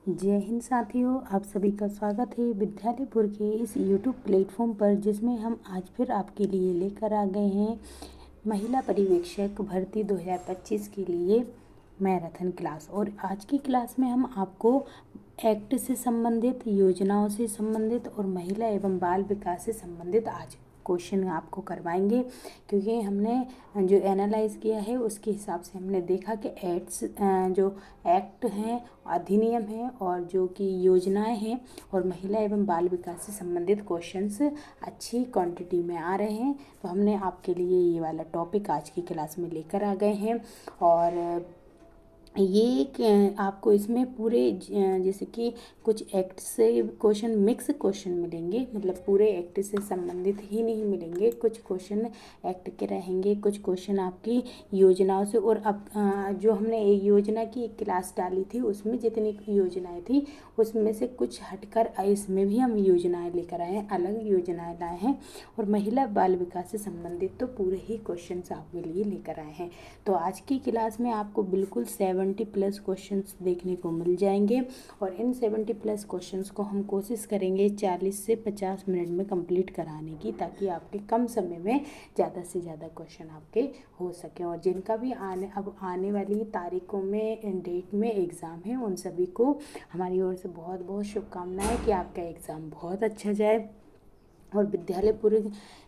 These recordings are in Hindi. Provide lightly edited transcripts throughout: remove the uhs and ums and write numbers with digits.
जय हिंद साथियों, आप सभी का स्वागत है विद्यालयपुर के इस यूट्यूब प्लेटफॉर्म पर, जिसमें हम आज फिर आपके लिए लेकर आ गए हैं महिला पर्यवेक्षक भर्ती 2025 के लिए मैराथन क्लास। और आज की क्लास में हम आपको एक्ट से संबंधित, योजनाओं से संबंधित और महिला एवं बाल विकास से संबंधित आज क्वेश्चन आपको करवाएंगे, क्योंकि हमने जो एनालाइज किया है उसके हिसाब से हमने देखा कि जो एक्ट हैं, अधिनियम हैं और जो कि योजनाएं हैं और महिला एवं बाल विकास से संबंधित क्वेश्चंस अच्छी क्वांटिटी में आ रहे हैं। तो हमने आपके लिए ये वाला टॉपिक आज की क्लास में लेकर आ गए हैं। और ये आपको इसमें पूरे जैसे कि कुछ एक्ट से क्वेश्चन, मिक्स क्वेश्चन मिलेंगे, मतलब पूरे एक्ट से संबंधित ही नहीं मिलेंगे। कुछ क्वेश्चन एक्ट के रहेंगे, कुछ क्वेश्चन आपकी योजनाओं से। और अब जो हमने एक योजना की एक क्लास डाली थी, उसमें जितनी योजनाएं थी उसमें से कुछ हटकर इसमें भी हम योजनाएं लेकर आए हैं, अलग योजनाएं लाए हैं। और महिला बाल विकास से संबंधित तो पूरे ही क्वेश्चन आपके लिए लेकर आए हैं। तो आज की क्लास में आपको बिल्कुल 70+ क्वेश्चंस देखने को मिल जाएंगे। और इन 70+ क्वेश्चंस को हम कोशिश करेंगे 40 से 50 मिनट में कंप्लीट कराने की, ताकि आपके कम समय में ज़्यादा से ज़्यादा क्वेश्चन आपके हो सकें। और जिनका भी आने वाली तारीखों में, डेट में एग्ज़ाम है, उन सभी को हमारी ओर से बहुत बहुत शुभकामनाएं कि आपका एग्ज़ाम बहुत अच्छा जाए। और विद्यालयपुर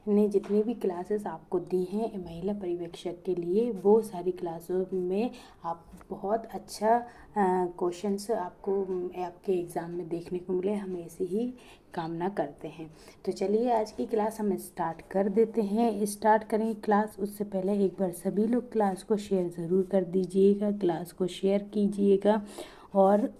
ने जितनी भी क्लासेस आपको दी हैं महिला पर्यवेक्षक के लिए, वो सारी क्लासों में आप बहुत अच्छा क्वेश्चंस आपको आपके एग्ज़ाम में देखने को मिले, हम ऐसे ही कामना करते हैं। तो चलिए आज की क्लास हम स्टार्ट कर देते हैं। स्टार्ट करें क्लास, उससे पहले एक बार सभी लोग क्लास को शेयर ज़रूर कर दीजिएगा, क्लास को शेयर कीजिएगा और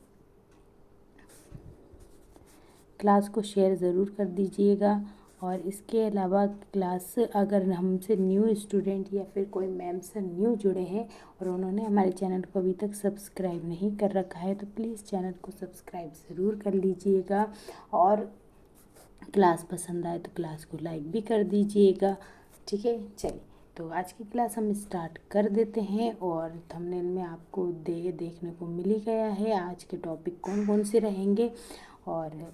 क्लास को शेयर ज़रूर कर दीजिएगा। और इसके अलावा क्लास, अगर हमसे न्यू स्टूडेंट या फिर कोई मैम से न्यू जुड़े हैं और उन्होंने हमारे चैनल को अभी तक सब्सक्राइब नहीं कर रखा है, तो प्लीज़ चैनल को सब्सक्राइब ज़रूर कर लीजिएगा। और क्लास पसंद आए तो क्लास को लाइक भी कर दीजिएगा। ठीक है, चलिए तो आज की क्लास हम स्टार्ट कर देते हैं। और थंबनेल में आपको देखने को मिल ही गया है आज के टॉपिक कौन कौन से रहेंगे। और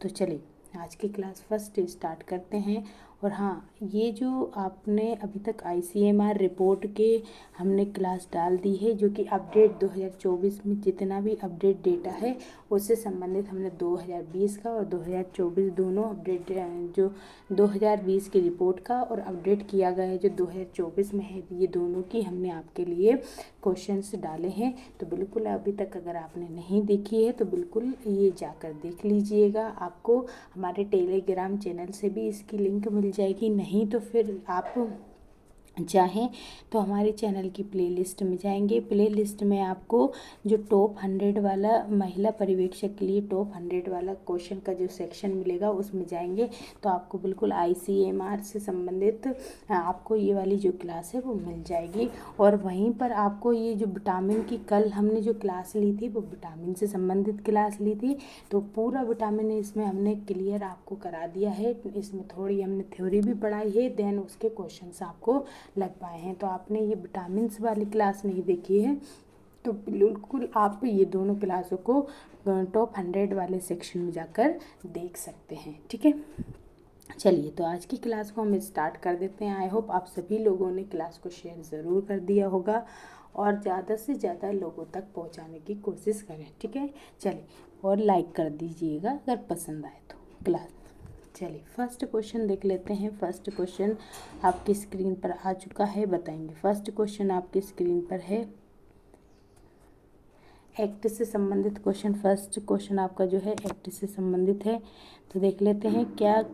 तो चलिए आज की क्लास फर्स्ट स्टार्ट करते हैं। और हाँ, ये जो आपने अभी तक ICMR रिपोर्ट के हमने क्लास डाल दी है, जो कि अपडेट 2024 में जितना भी अपडेट डेटा है उससे संबंधित हमने 2020 का और 2024 दोनों अपडेट, जो 2020 की रिपोर्ट का और अपडेट किया गया है जो 2024 में है, ये दोनों की हमने आपके लिए क्वेश्चंस डाले हैं। तो बिल्कुल अभी तक अगर आपने नहीं देखी है तो बिल्कुल ये जाकर देख लीजिएगा। आपको हमारे टेलीग्राम चैनल से भी इसकी लिंक मिल जाएगी, नहीं तो फिर आप चाहें तो हमारे चैनल की प्लेलिस्ट में जाएंगे। प्लेलिस्ट में आपको जो टॉप 100 वाला महिला पर्यवेक्षक के लिए टॉप 100 वाला क्वेश्चन का जो सेक्शन मिलेगा, उसमें जाएंगे तो आपको बिल्कुल ICMR से संबंधित आपको ये वाली जो क्लास है वो मिल जाएगी। और वहीं पर आपको ये जो विटामिन की, कल हमने जो क्लास ली थी वो विटामिन से संबंधित क्लास ली थी, तो पूरा विटामिन इसमें हमने क्लियर आपको करा दिया है। इसमें थोड़ी हमने थ्योरी भी पढ़ाई है, देन उसके क्वेश्चंस आपको लग पाए हैं। तो आपने ये विटामिन्स वाली क्लास नहीं देखी है तो बिल्कुल आप ये दोनों क्लासों को टॉप 100 वाले सेक्शन में जाकर देख सकते हैं। ठीक है, चलिए तो आज की क्लास को हम स्टार्ट कर देते हैं। आई होप आप सभी लोगों ने क्लास को शेयर ज़रूर कर दिया होगा और ज़्यादा से ज़्यादा लोगों तक पहुंचाने की कोशिश करें। ठीक है, चलिए और लाइक कर दीजिएगा अगर पसंद आए तो क्लास। चलिए फर्स्ट क्वेश्चन देख लेते हैं। फर्स्ट क्वेश्चन आपकी स्क्रीन पर आ चुका है, बताएंगे। फर्स्ट क्वेश्चन आपकी स्क्रीन पर है, एक्ट से संबंधित क्वेश्चन। फर्स्ट क्वेश्चन आपका जो है एक्ट से संबंधित है, तो देख लेते हैं क्या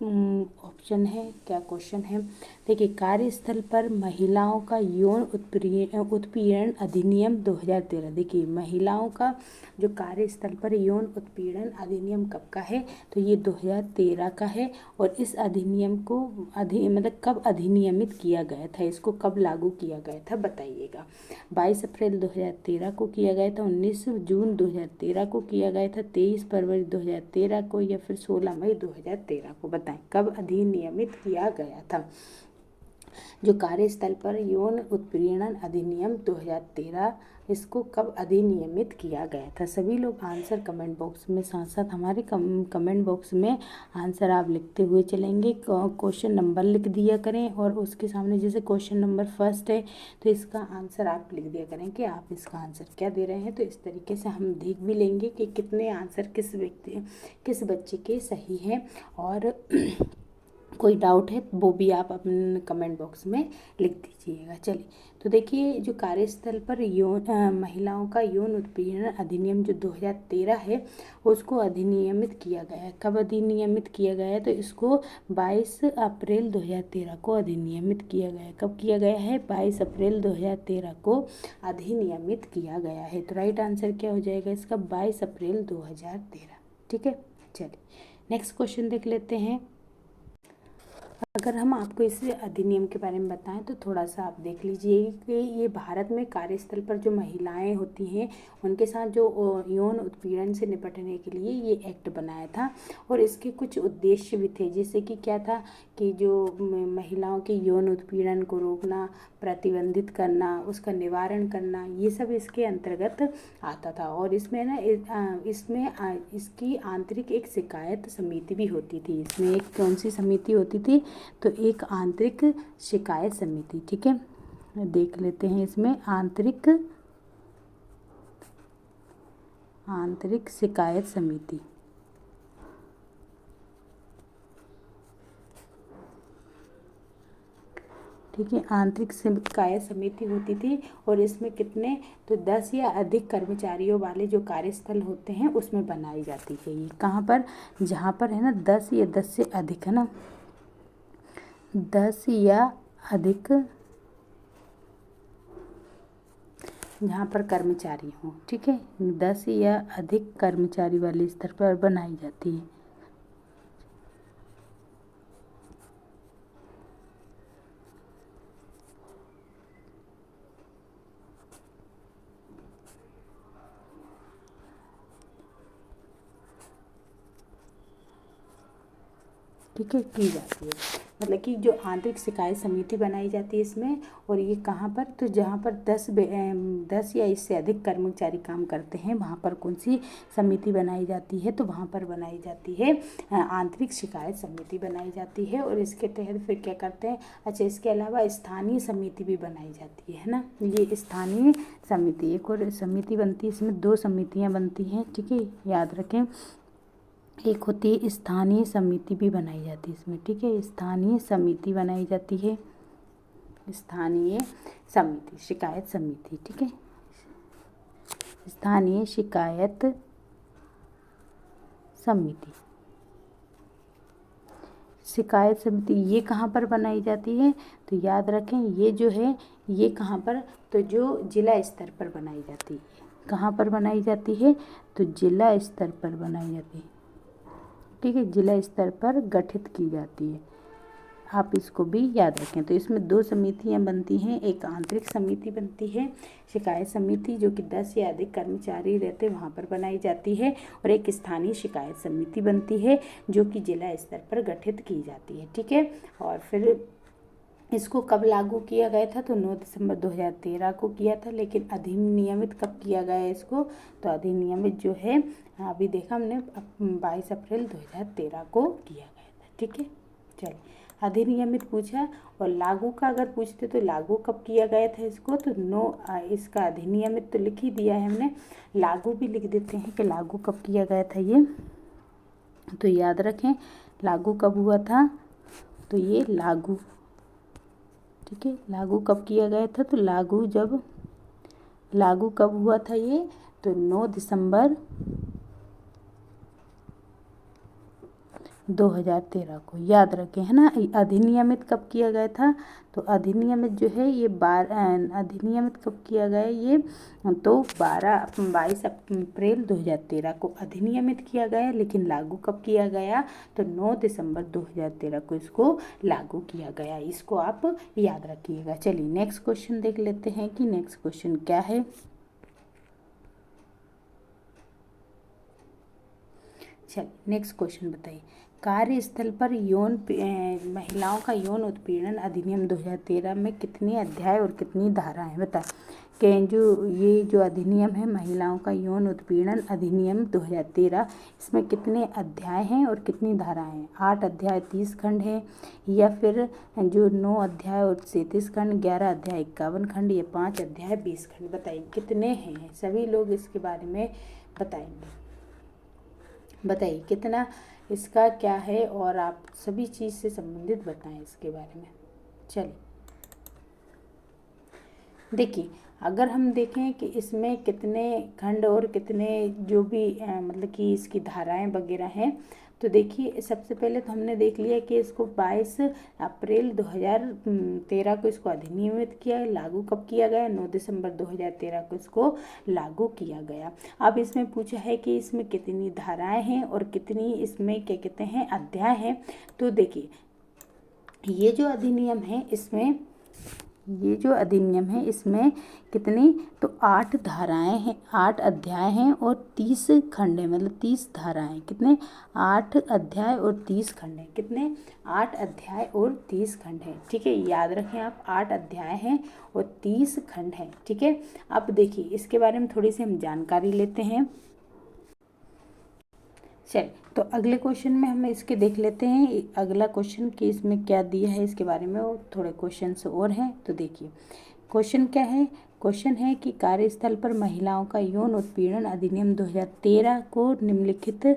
ऑप्शन है, क्या क्वेश्चन है। देखिए, कार्यस्थल पर महिलाओं का यौन उत्पीड़न अधिनियम 2013। देखिए, महिलाओं का जो कार्यस्थल पर यौन उत्पीड़न अधिनियम कब का है, तो ये 2013 का है। और इस अधिनियम को मतलब कब अधिनियमित किया गया था, इसको कब लागू किया गया था बताइएगा। 22 अप्रैल 2013 को किया गया था, 19 जून 2013 को किया गया था, 23 फरवरी 2013 को, या फिर 16 मई 2013 को। बताएं कब अधिनियमित किया गया था। जो कार्यस्थल पर यौन उत्पीड़न अधिनियम 2013 इसको कब अधिनियमित किया गया था। सभी लोग आंसर कमेंट बॉक्स में, साथ साथ हमारे कमेंट बॉक्स में आंसर आप लिखते हुए चलेंगे। क्वेश्चन नंबर लिख दिया करें और उसके सामने जैसे क्वेश्चन नंबर फर्स्ट है तो इसका आंसर आप लिख दिया करें कि आप इसका आंसर क्या दे रहे हैं। तो इस तरीके से हम देख भी लेंगे कि कितने आंसर किस बच्चे के सही हैं। और कोई डाउट है वो भी आप अपने कमेंट बॉक्स में लिख दीजिएगा। चलिए, तो देखिए जो कार्यस्थल पर महिलाओं का यौन उत्पीड़न अधिनियम जो 2013 है उसको अधिनियमित किया गया है। कब अधिनियमित किया गया है, तो इसको 22 अप्रैल 2013 को अधिनियमित किया गया है। कब किया गया है, 22 अप्रैल 2013 को अधिनियमित किया गया है। तो राइट आंसर क्या हो जाएगा इसका, 22 अप्रैल 2013। ठीक है, चलिए नेक्स्ट क्वेश्चन देख लेते हैं। अगर हम आपको इस अधिनियम के बारे में बताएं तो थोड़ा सा आप देख लीजिए कि ये भारत में कार्यस्थल पर जो महिलाएं होती हैं उनके साथ जो यौन उत्पीड़न से निपटने के लिए ये एक्ट बनाया था। और इसके कुछ उद्देश्य भी थे, जैसे कि क्या था कि जो महिलाओं के यौन उत्पीड़न को रोकना, प्रतिबंधित करना, उसका निवारण करना, ये सब इसके अंतर्गत आता था। और इसमें ना इसकी आंतरिक एक शिकायत समिति भी होती थी। इसमें एक कौन सी समिति होती थी, तो एक आंतरिक शिकायत समिति। ठीक है, देख लेते हैं इसमें आंतरिक शिकायत समिति। ठीक है, आंतरिक शिकायत समिति होती थी। और इसमें कितने, तो 10 या अधिक कर्मचारियों वाले जो कार्यस्थल होते हैं उसमें बनाई जाती है। ये कहाँ पर, जहाँ पर है ना 10 या 10 से अधिक, है ना 10 या अधिक, जहाँ पर कर्मचारी हों। ठीक है, 10 या अधिक कर्मचारी वाले स्तर पर बनाई जाती है। ठीक है, की जाती है, मतलब कि जो आंतरिक शिकायत समिति बनाई जाती है इसमें। और ये कहाँ पर, तो जहाँ पर 10 या इससे अधिक कर्मचारी काम करते हैं वहाँ पर कौन सी समिति बनाई जाती है, तो वहाँ पर बनाई जाती है आंतरिक शिकायत समिति बनाई जाती है। और इसके तहत फिर क्या करते हैं, अच्छा इसके अलावा स्थानीय समिति भी बनाई जाती है ना। ये स्थानीय समिति, एक और समिति बनती है, इसमें 2 समितियाँ बनती हैं। ठीक है, याद रखें, एक होती है स्थानीय समिति भी बनाई जाती है इसमें। ठीक है, स्थानीय समिति बनाई जाती है, स्थानीय समिति, शिकायत समिति। ठीक है, स्थानीय शिकायत समिति, शिकायत समिति ये कहाँ पर बनाई जाती है, तो याद रखें ये जो है ये कहाँ पर, तो जो जिला स्तर पर बनाई जाती है। कहाँ पर बनाई जाती है, तो जिला स्तर पर बनाई जाती है। ठीक है, जिला स्तर पर गठित की जाती है, आप इसको भी याद रखें। तो इसमें 2 समितियां बनती हैं, एक आंतरिक समिति बनती है शिकायत समिति जो कि 10 या अधिक कर्मचारी रहते वहाँ पर बनाई जाती है, और एक स्थानीय शिकायत समिति बनती है जो कि जिला स्तर पर गठित की जाती है। ठीक है, और फिर इसको कब लागू किया गया था, तो 9 दिसंबर 2013 को किया था। लेकिन अधिनियमित कब किया गया इसको, तो अधिनियमित जो है अभी देखा हमने 22 अप्रैल 2013 को किया गया था। ठीक है, चलिए अधिनियमित पूछा। और लागू का अगर पूछते तो लागू कब किया गया था इसको, तो इसका अधिनियमित तो लिख ही दिया है हमने, लागू भी लिख देते हैं कि लागू कब किया गया था ये। तो याद रखें लागू कब हुआ था, तो ये लागू, ठीक है, लागू कब किया गया था, तो लागू कब हुआ था ये, तो 9 दिसंबर 2013 को, याद रखें, है ना। अधिनियमित कब किया गया था, तो अधिनियमित जो है ये अधिनियमित कब किया गया ये, तो 22 अप्रैल 2013 को अधिनियमित किया गया। लेकिन लागू कब किया गया, तो 9 दिसंबर 2013 को इसको लागू किया गया। इसको आप याद रखिएगा। चलिए नेक्स्ट क्वेश्चन देख लेते हैं कि नेक्स्ट क्वेश्चन क्या है। चलिए नेक्स्ट क्वेश्चन बताइए, कार्यस्थल पर महिलाओं का यौन उत्पीड़न अधिनियम 2013 में कितने अध्याय और कितनी धाराएं बताएं। कि जो अधिनियम है महिलाओं का यौन उत्पीड़न अधिनियम 2013, इसमें कितने अध्याय हैं और कितनी धाराएं हैं। 8 अध्याय 30 खंड है, या फिर जो 9 अध्याय और 37 खंड, 11 अध्याय 51 खंड, या 5 अध्याय 20 खंड। बताइए कितने हैं। सभी लोग इसके बारे में बताएंगे। बताइए कितना इसका क्या है, और आप सभी चीज़ से संबंधित बताएं इसके बारे में। चलिए देखिए, अगर हम देखें कि इसमें कितने खंड और कितने जो भी मतलब कि इसकी धाराएं वगैरह हैं, तो देखिए सबसे पहले तो हमने देख लिया कि इसको 22 अप्रैल 2013 को इसको अधिनियमित किया, लागू कब किया गया, 9 दिसंबर 2013 को इसको लागू किया गया। अब इसमें पूछा है कि इसमें कितनी धाराएं हैं और कितनी इसमें क्या कहते हैं अध्याय हैं। तो देखिए ये जो अधिनियम है इसमें कितनी, तो 8 धाराएं हैं, 8 अध्याय हैं और 30 खंड है, मतलब 30 धाराएं। कितने, 8 अध्याय और 30 खंड है। कितने, 8 अध्याय और 30 खंड है। ठीक है, याद रखें आप, 8 अध्याय हैं और 30 खंड है। ठीक है, अब देखिए इसके बारे में थोड़ी सी हम जानकारी लेते हैं। चलिए तो अगले क्वेश्चन में हम इसके देख लेते हैं। अगला क्वेश्चन कि इसमें क्या दिया है इसके बारे में, और थोड़े क्वेश्चंस और हैं। तो देखिए क्वेश्चन क्या है। क्वेश्चन है कि कार्यस्थल पर महिलाओं का यौन उत्पीड़न अधिनियम 2013 को निम्नलिखित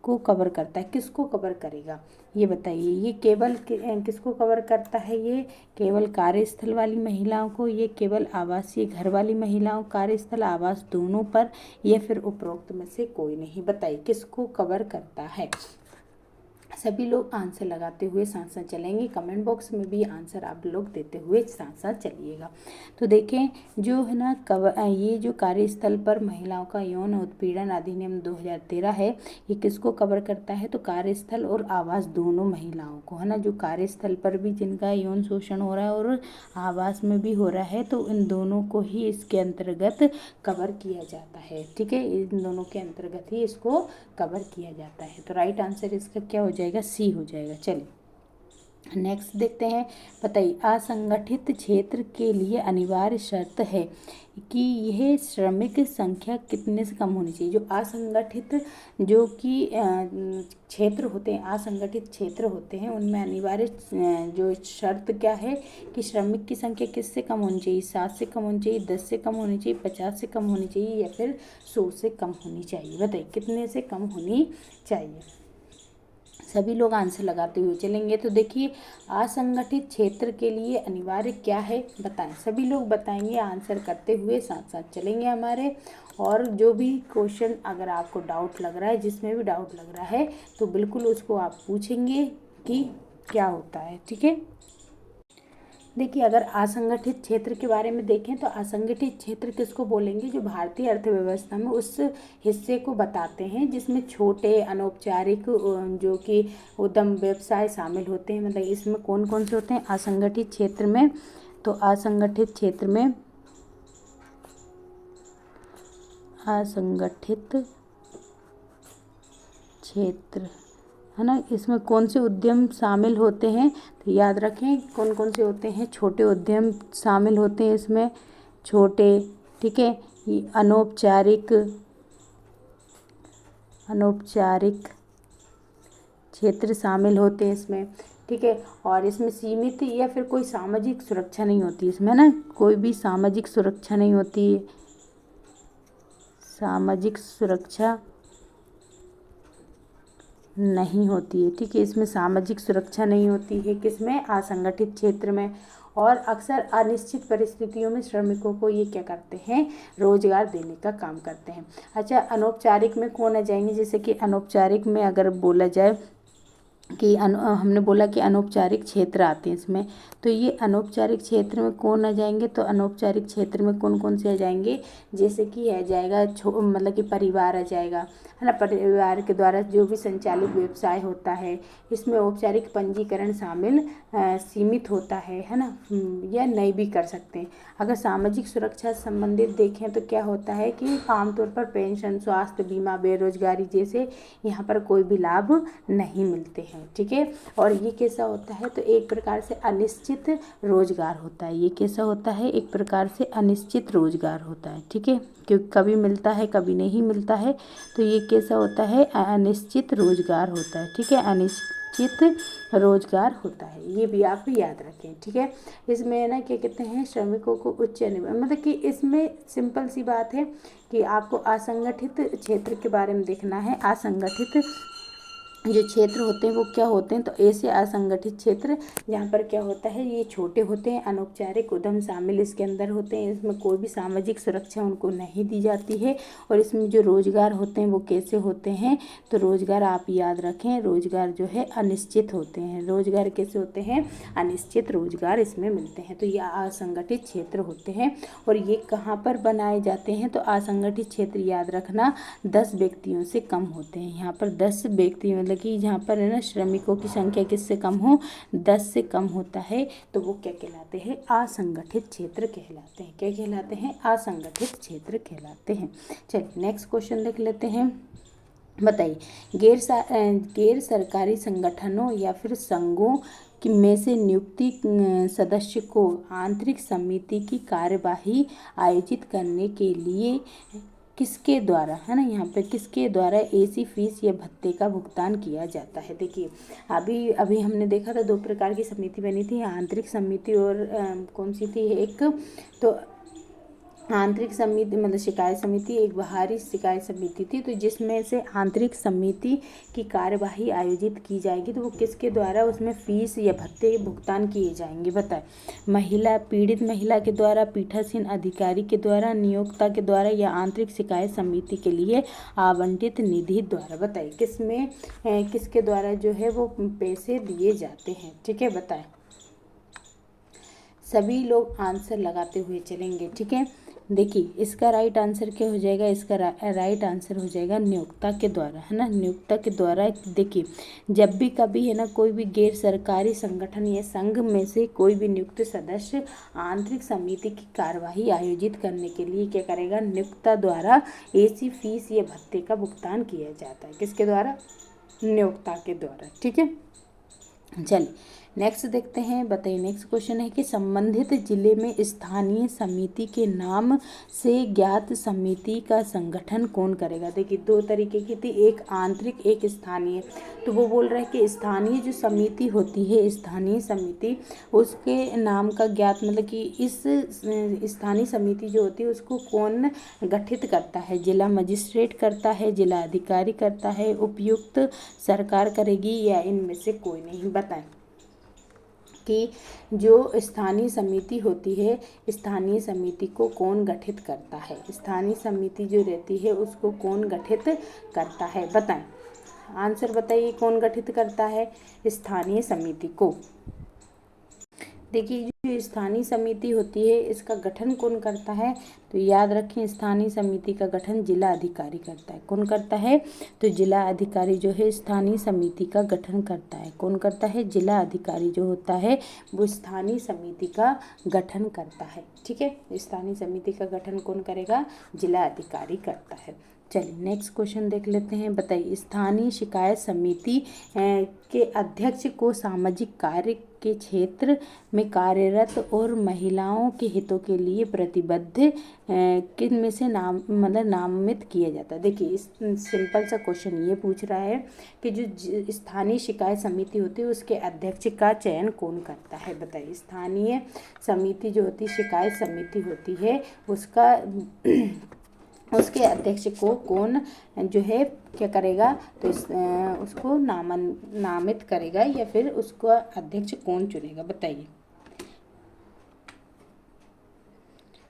को कवर करता है। किसको कवर करेगा ये बताइए। ये केवल किसको कवर करता है, ये केवल कार्यस्थल वाली महिलाओं को, ये केवल आवासीय घर वाली महिलाओं, कार्यस्थल आवास दोनों पर, या फिर उपरोक्त में से कोई नहीं। बताइए किसको कवर करता है। सभी लोग आंसर लगाते हुए साथ साथ चलेंगे। कमेंट बॉक्स में भी आंसर आप लोग देते हुए साथ साथ चलिएगा। तो देखें जो है ना ये जो कार्यस्थल पर महिलाओं का यौन उत्पीड़न अधिनियम 2013 है, ये किसको कवर करता है, तो कार्यस्थल और आवास दोनों महिलाओं को, है ना। जो कार्यस्थल पर भी जिनका यौन शोषण हो रहा है और आवास में भी हो रहा है, तो इन दोनों को ही इसके अंतर्गत कवर किया जाता है। ठीक है, इन दोनों के अंतर्गत ही इसको कवर किया जाता है। तो राइट आंसर इसका क्या हो जाएगा, सी हो जाएगा। चलिए नेक्स्ट देखते हैं। बताइए असंगठित क्षेत्र के लिए अनिवार्य शर्त है कि यह श्रमिक संख्या कितने से कम होनी चाहिए। जो असंगठित जो कि क्षेत्र होते हैं, असंगठित क्षेत्र होते हैं, उनमें अनिवार्य जो शर्त क्या है कि श्रमिक की संख्या किससे कम होनी चाहिए, 7 से कम होनी चाहिए, 10 से कम होनी चाहिए, 50 से कम होनी चाहिए, या फिर 100 से कम होनी चाहिए। बताइए कितने से कम होनी चाहिए। सभी लोग आंसर लगाते हुए चलेंगे। तो देखिए असंगठित क्षेत्र के लिए अनिवार्य क्या है बताएं। सभी लोग बताएंगे आंसर करते हुए साथ साथ चलेंगे हमारे। और जो भी क्वेश्चन अगर आपको डाउट लग रहा है, जिसमें भी डाउट लग रहा है, तो बिल्कुल उसको आप पूछेंगे कि क्या होता है। ठीक है, देखिए अगर असंगठित क्षेत्र के बारे में देखें तो असंगठित क्षेत्र किसको बोलेंगे, जो भारतीय अर्थव्यवस्था में उस हिस्से को बताते हैं जिसमें छोटे अनौपचारिक जो कि उद्यम व्यवसाय शामिल होते हैं। मतलब इसमें कौन कौन से होते हैं असंगठित क्षेत्र में, तो असंगठित क्षेत्र में असंगठित क्षेत्र है ना, इसमें कौन से उद्यम शामिल होते हैं, तो याद रखें कौन कौन से होते हैं, छोटे उद्यम शामिल होते हैं इसमें, छोटे। ठीक है, ये अनौपचारिक क्षेत्र शामिल होते हैं इसमें। ठीक है, और इसमें सीमित या फिर कोई सामाजिक सुरक्षा नहीं होती इसमें ना, कोई भी सामाजिक सुरक्षा नहीं होती है, सामाजिक सुरक्षा नहीं होती है। ठीक है, इसमें सामाजिक सुरक्षा नहीं होती है किसमें, असंगठित क्षेत्र में। और अक्सर अनिश्चित परिस्थितियों में श्रमिकों को ये क्या करते हैं, रोजगार देने का काम करते हैं। अच्छा, अनौपचारिक में कौन आ जाएंगे, जैसे कि अनौपचारिक में अगर बोला जाए कि हमने बोला कि अनौपचारिक क्षेत्र आते हैं इसमें। तो ये अनौपचारिक क्षेत्र में कौन आ जाएंगे, तो अनौपचारिक क्षेत्र में कौन कौन से आ जाएंगे, जैसे कि आ जाएगा मतलब कि परिवार आ जाएगा, है ना। परिवार के द्वारा जो भी संचालित व्यवसाय होता है, इसमें औपचारिक पंजीकरण शामिल सीमित होता है ना, या नहीं भी कर सकते हैं। अगर सामाजिक सुरक्षा से संबंधित देखें तो क्या होता है कि आमतौर पर पेंशन, स्वास्थ्य बीमा, बेरोजगारी जैसे यहाँ पर कोई भी लाभ नहीं मिलते हैं, ठीक है। और ये कैसा होता है, तो एक प्रकार से अनिश्चित रोजगार होता है। ये कैसा होता है, एक प्रकार से अनिश्चित रोजगार होता है, ठीक है, क्योंकि कभी मिलता है कभी नहीं मिलता है। तो ये कैसा होता है, अनिश्चित रोजगार होता है, ठीक है, अनिश्चित रोजगार होता है। ये भी आप याद रखें, ठीक है। इसमें ना क्या कहते हैं, श्रमिकों को उच्च मतलब कि इसमें सिंपल सी बात है कि आपको असंगठित क्षेत्र के बारे में देखना है। असंगठित जो क्षेत्र होते हैं वो क्या होते हैं, तो ऐसे असंगठित क्षेत्र जहाँ पर क्या होता है, ये छोटे होते हैं, अनौपचारिक उद्यम शामिल इसके अंदर होते हैं, इसमें कोई भी सामाजिक सुरक्षा उनको नहीं दी जाती है। और इसमें जो रोजगार होते हैं वो कैसे होते हैं, तो रोजगार आप याद रखें, रोजगार जो है अनिश्चित होते हैं। रोजगार कैसे होते हैं, अनिश्चित रोजगार इसमें मिलते हैं। तो ये असंगठित क्षेत्र होते हैं। और ये कहाँ पर बनाए जाते हैं, तो असंगठित क्षेत्र याद रखना 10 व्यक्तियों से कम होते हैं। यहाँ पर 10 व्यक्ति मतलब कि जहाँ पर है ना श्रमिकों की संख्या किससे कम हो, 10 से कम होता है, तो वो क्या कहलाते हैं, असंगठित क्षेत्र कहलाते हैं। क्या कहलाते हैं, असंगठित क्षेत्र कहलाते हैं। चलिए नेक्स्ट क्वेश्चन देख लेते हैं। बताइए, गैर सरकारी संगठनों या फिर संघों में से नियुक्ति सदस्य को आंतरिक समिति की कार्यवाही आयोजित करने के लिए किसके द्वारा, है ना, यहाँ पे किसके द्वारा ऐसी फीस या भत्ते का भुगतान किया जाता है। देखिए अभी हमने देखा था 2 प्रकार की समिति बनी थी, आंतरिक समिति और कौन सी थी, एक तो आंतरिक समिति मतलब शिकायत समिति, एक बाहरी शिकायत समिति थी। तो जिसमें से आंतरिक समिति की कार्यवाही आयोजित की जाएगी, तो वो किसके द्वारा उसमें फीस या भत्ते भुगतान किए जाएंगे, बताएं। पीड़ित महिला के द्वारा, पीठासीन अधिकारी के द्वारा, नियोक्ता के द्वारा, या आंतरिक शिकायत समिति के लिए आवंटित निधि द्वारा। बताइए किसमें किसके द्वारा जो है वो पैसे दिए जाते हैं, ठीक है, बताएं। सभी लोग आंसर लगाते हुए चलेंगे, ठीक है। देखिए इसका राइट आंसर क्या हो जाएगा, इसका राइट आंसर हो जाएगा नियोक्ता के द्वारा, है ना, नियोक्ता के द्वारा। देखिए जब भी कभी है ना कोई भी गैर सरकारी संगठन या संघ में से कोई भी नियुक्त सदस्य आंतरिक समिति की कार्यवाही आयोजित करने के लिए क्या करेगा, नियोक्ता द्वारा ऐसी फीस या भत्ते का भुगतान किया जाता है। किसके द्वारा, नियोक्ता के द्वारा, ठीक है। चलिए नेक्स्ट देखते हैं। बताइए नेक्स्ट क्वेश्चन है कि संबंधित जिले में स्थानीय समिति के नाम से ज्ञात समिति का संगठन कौन करेगा। देखिए 2 तरीके की थी, एक आंतरिक एक स्थानीय। तो वो बोल रहा है कि स्थानीय जो समिति होती है, स्थानीय समिति, उसके नाम का ज्ञात मतलब कि इस स्थानीय समिति जो होती है उसको कौन गठित करता है, जिला मजिस्ट्रेट करता है, जिला अधिकारी करता है, उपयुक्त सरकार करेगी, या इनमें से कोई नहीं। बताएं कि जो स्थानीय समिति होती है, स्थानीय समिति को कौन गठित करता है, स्थानीय समिति जो रहती है उसको कौन गठित करता है, बताएं। आंसर बताइए, कौन गठित करता है स्थानीय समिति को। देखिए जो स्थानीय समिति होती है इसका गठन कौन करता है, तो याद रखें स्थानीय समिति का गठन जिला अधिकारी करता है। कौन करता है, तो जिला अधिकारी जो है स्थानीय समिति का गठन करता है। कौन करता है, जिला अधिकारी जो होता है वो स्थानीय समिति का गठन करता है, ठीक है। स्थानीय समिति का गठन कौन करेगा, जिला अधिकारी करता है। चलिए नेक्स्ट क्वेश्चन देख लेते हैं। बताइए स्थानीय शिकायत समिति के अध्यक्ष को सामाजिक कार्य के क्षेत्र में कार्यरत और महिलाओं के हितों के लिए प्रतिबद्ध किन में से नामित किया जाता है। देखिए इस सिंपल सा क्वेश्चन ये पूछ रहा है कि जो स्थानीय शिकायत समिति होती है उसके अध्यक्ष का चयन कौन करता है। बताइए स्थानीय समिति जो होती है, शिकायत समिति होती है, उसके अध्यक्ष को कौन जो है क्या करेगा, तो उसको नामित करेगा, या फिर उसको अध्यक्ष कौन चुनेगा। बताइए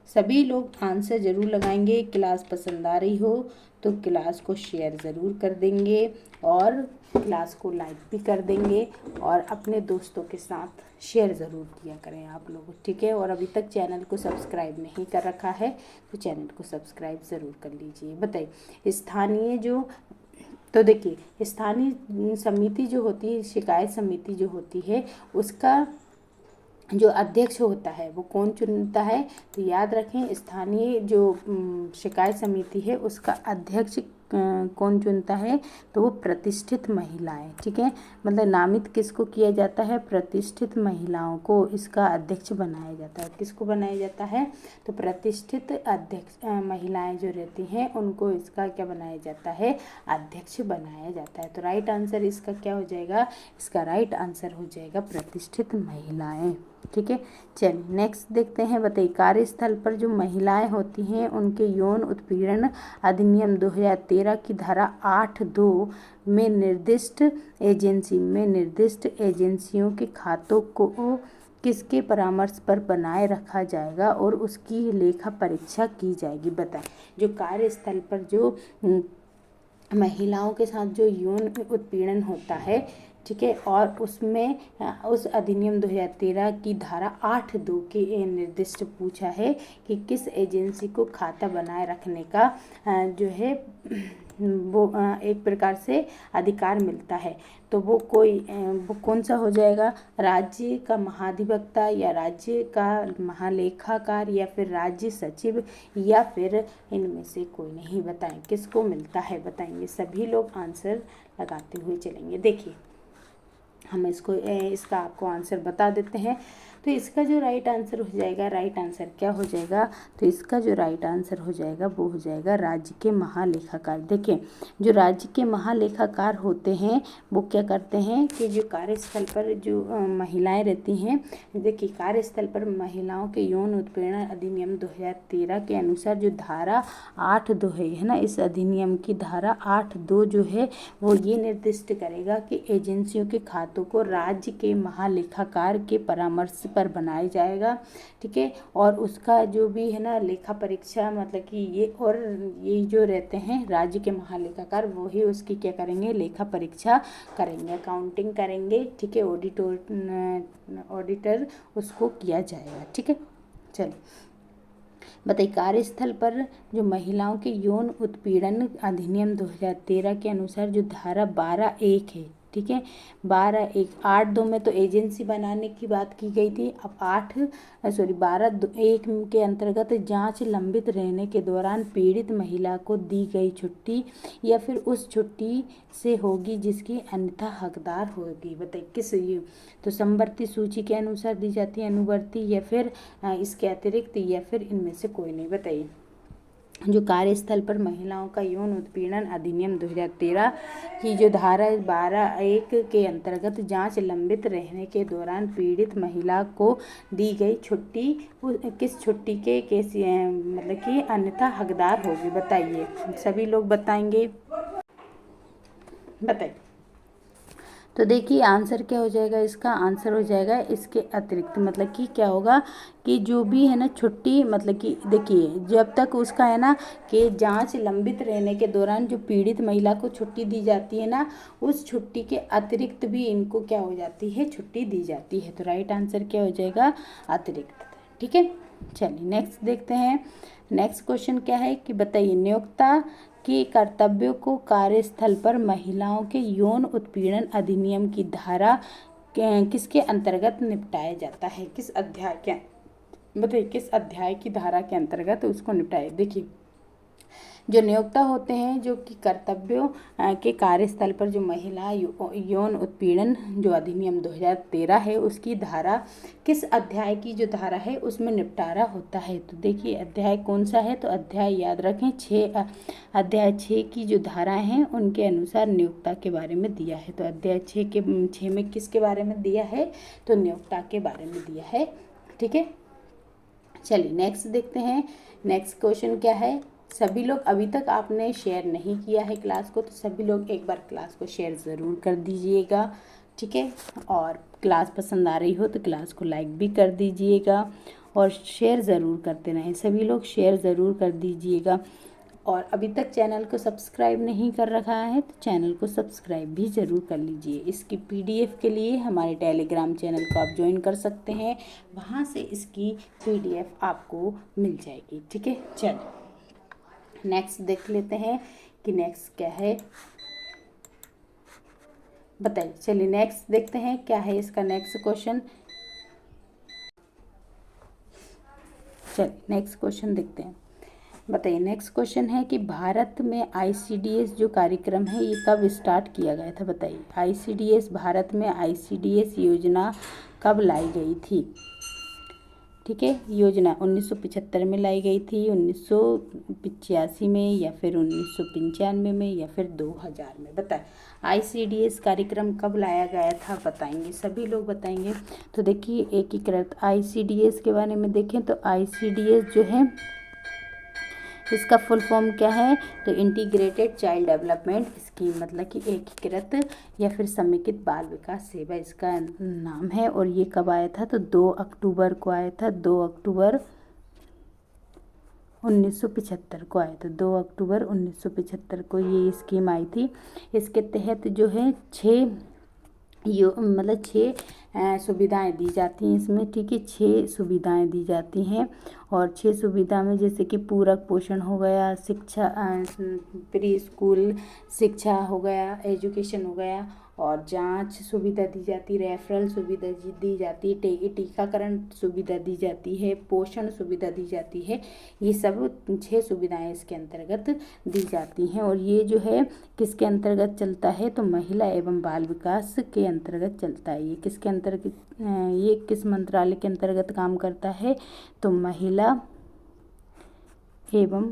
सभी लोग आंसर जरूर लगाएंगे। क्लास पसंद आ रही हो तो क्लास को शेयर ज़रूर कर देंगे और क्लास को लाइक भी कर देंगे और अपने दोस्तों के साथ शेयर ज़रूर किया करें आप लोग, ठीक है। और अभी तक चैनल को सब्सक्राइब नहीं कर रखा है तो चैनल को सब्सक्राइब ज़रूर कर लीजिए। बताइए स्थानीय जो, तो देखिए स्थानीय समिति जो होती है, शिकायत समिति जो होती है, उसका जो अध्यक्ष होता है वो कौन चुनता है, तो याद रखें स्थानीय जो शिकायत समिति है उसका अध्यक्ष कौन चुनता है, तो वो प्रतिष्ठित महिलाएं, ठीक है। मतलब नामित किसको किया जाता है, प्रतिष्ठित महिलाओं को इसका अध्यक्ष बनाया जाता है। किसको बनाया जाता है, तो प्रतिष्ठित अध्यक्ष महिलाएं जो रहती हैं उनको इसका क्या बनाया जाता है, अध्यक्ष बनाया जाता है। तो राइट आंसर इसका क्या हो जाएगा, इसका राइट आंसर हो जाएगा प्रतिष्ठित महिलाएं, ठीक है। चलिए नेक्स्ट देखते हैं। बताइए कार्यस्थल पर जो महिलाएं होती हैं उनके यौन उत्पीड़न अधिनियम 2013 की धारा 8(2) में निर्दिष्ट एजेंसियों के खातों को किसके परामर्श पर बनाए रखा जाएगा और उसकी लेखा परीक्षा की जाएगी। बताएं जो कार्यस्थल पर जो महिलाओं के साथ जो यौन उत्पीड़न होता है, ठीक है, और उसमें उस अधिनियम 2013 की धारा 8(2) के निर्दिष्ट पूछा है कि किस एजेंसी को खाता बनाए रखने का जो है वो एक प्रकार से अधिकार मिलता है, तो वो कौन सा हो जाएगा, राज्य का महाधिवक्ता या राज्य का महालेखाकार या फिर राज्य सचिव या फिर इनमें से कोई नहीं। बताएं किसको मिलता है, बताएंगे सभी लोग आंसर लगाते हुए चलेंगे। देखिए हम इसका आपको आंसर बता देते हैं। तो इसका जो राइट आंसर हो जाएगा, राइट आंसर क्या हो जाएगा, तो इसका जो राइट आंसर हो जाएगा वो हो जाएगा राज्य के महालेखाकार। देखिए जो राज्य के महालेखाकार होते हैं वो क्या करते हैं कि जो कार्यस्थल पर जो महिलाएं रहती हैं, देखिए कार्यस्थल पर महिलाओं के यौन उत्पीड़न अधिनियम 2013 के अनुसार जो धारा 8(2) है ना, इस अधिनियम की धारा 8(2) जो है वो ये निर्दिष्ट करेगा कि एजेंसियों के खातों को राज्य के महालेखाकार के परामर्श पर बनाया जाएगा, ठीक है। और उसका जो भी है ना लेखा परीक्षा, मतलब कि ये जो रहते हैं राज्य के महालेखाकार, वो ही उसकी क्या करेंगे, लेखा परीक्षा करेंगे, अकाउंटिंग करेंगे, ठीक है। ऑडिटर उसको किया जाएगा, ठीक है। चलिए बताइए कार्यस्थल पर जो महिलाओं के यौन उत्पीड़न अधिनियम 2013 के अनुसार जो धारा 12(1) है, ठीक है, 12(1), 8(2) में तो एजेंसी बनाने की बात की गई थी। अब 12(1) के अंतर्गत जांच लंबित रहने के दौरान पीड़ित महिला को दी गई छुट्टी या फिर उस छुट्टी से होगी जिसकी अन्यथा हकदार होगी। बताइए किस ये, तो समवर्ती सूची के अनुसार दी जाती है, अनुवर्ती या फिर इसके अतिरिक्त या फिर इनमें से कोई नहीं। बताइए जो कार्यस्थल पर महिलाओं का यौन उत्पीड़न अधिनियम 2013 की जो धारा 12(1) के अंतर्गत जांच लंबित रहने के दौरान पीड़ित महिला को दी गई छुट्टी किस छुट्टी के मतलब कि अन्यथा हकदार होगी। बताइए सभी लोग बताएंगे, बताइए। तो देखिए आंसर क्या हो जाएगा, इसका आंसर हो जाएगा इसके अतिरिक्त, मतलब कि क्या होगा कि जो भी है ना छुट्टी, मतलब कि देखिए जब तक उसका है ना कि जांच लंबित रहने के दौरान जो पीड़ित महिला को छुट्टी दी जाती है ना, उस छुट्टी के अतिरिक्त भी इनको क्या हो जाती है, छुट्टी दी जाती है। तो राइट आंसर क्या हो जाएगा, अतिरिक्त, ठीक है। चलिए नेक्स्ट देखते हैं। नेक्स्ट क्वेश्चन क्या है कि बताइए नियोक्ता के कर्तव्यों को कार्यस्थल पर महिलाओं के यौन उत्पीड़न अधिनियम की धारा किसके अंतर्गत निपटाया जाता है, किस अध्याय के, बताइए किस अध्याय की धारा के अंतर्गत उसको निपटाया। देखिए जो नियोक्ता होते हैं जो कि कर्तव्यों के कार्यस्थल पर जो महिला यौन उत्पीड़न जो अधिनियम 2013 है उसकी धारा किस अध्याय की जो धारा है उसमें निपटारा होता है। तो देखिए अध्याय कौन सा है, तो अध्याय याद रखें 6, अध्याय 6 की जो धाराएं हैं उनके अनुसार नियोक्ता के बारे में दिया है। तो अध्याय 6 में किसके बारे में दिया है, तो नियोक्ता के बारे में दिया है, ठीक है। चलिए नेक्स्ट देखते हैं। नेक्स्ट क्वेश्चन क्या है, सभी लोग अभी तक आपने शेयर नहीं किया है क्लास को, तो सभी लोग एक बार क्लास को शेयर ज़रूर कर दीजिएगा, ठीक है। और क्लास पसंद आ रही हो तो क्लास को लाइक भी कर दीजिएगा और शेयर ज़रूर करते रहें, सभी लोग शेयर ज़रूर कर दीजिएगा। और अभी तक चैनल को सब्सक्राइब नहीं कर रखा है तो चैनल को सब्सक्राइब भी ज़रूर कर लीजिए। इसकी पीडीएफ के लिए हमारे टेलीग्राम चैनल को आप ज्वाइन कर सकते हैं, वहाँ से इसकी पीडीएफ आपको मिल जाएगी। ठीक है, चलिए नेक्स्ट देख लेते हैं कि नेक्स्ट क्या है, बताइए। चलिए नेक्स्ट देखते हैं क्या है इसका नेक्स्ट क्वेश्चन। चलिए नेक्स्ट क्वेश्चन देखते हैं, बताइए। नेक्स्ट क्वेश्चन है कि भारत में आईसीडीएस जो कार्यक्रम है ये कब स्टार्ट किया गया था, बताइए। आईसीडीएस, भारत में आईसीडीएस योजना कब लाई गई थी? ठीक है, योजना 1975 में लाई गई थी, 1985 में, या फिर 1995 में, या फिर 2000 में, बताएं। आईसीडीएस कार्यक्रम कब लाया गया था बताएंगे, सभी लोग बताएंगे। तो देखिए एकीकृत आईसीडीएस के बारे में देखें तो आईसीडीएस जो है इसका फुल फॉर्म क्या है, तो इंटीग्रेटेड चाइल्ड डेवलपमेंट स्कीम, मतलब कि एकीकृत या फिर समेकित बाल विकास सेवा इसका नाम है। और ये कब आया था, तो 2 अक्टूबर को आया था, 2 अक्टूबर 1975 को आया था, 2 अक्टूबर 1975 को ये स्कीम आई थी। इसके तहत जो है 6 सुविधाएं दी जाती हैं इसमें। ठीक है, 6 सुविधाएं दी जाती हैं, और 6 सुविधा में जैसे कि पूरक पोषण हो गया, शिक्षा, प्री स्कूल शिक्षा हो गया, एजुकेशन हो गया, और जांच सुविधा दी जाती, रेफरल सुविधा दी जाती, टीकाकरण सुविधा दी जाती है, पोषण सुविधा दी जाती है। ये सब 6 सुविधाएं इसके अंतर्गत दी जाती हैं। और ये जो है किसके अंतर्गत चलता है, तो महिला एवं बाल विकास के अंतर्गत चलता है। ये किसके अंतर्गत, ये किस मंत्रालय के अंतर्गत काम करता है, तो महिला एवं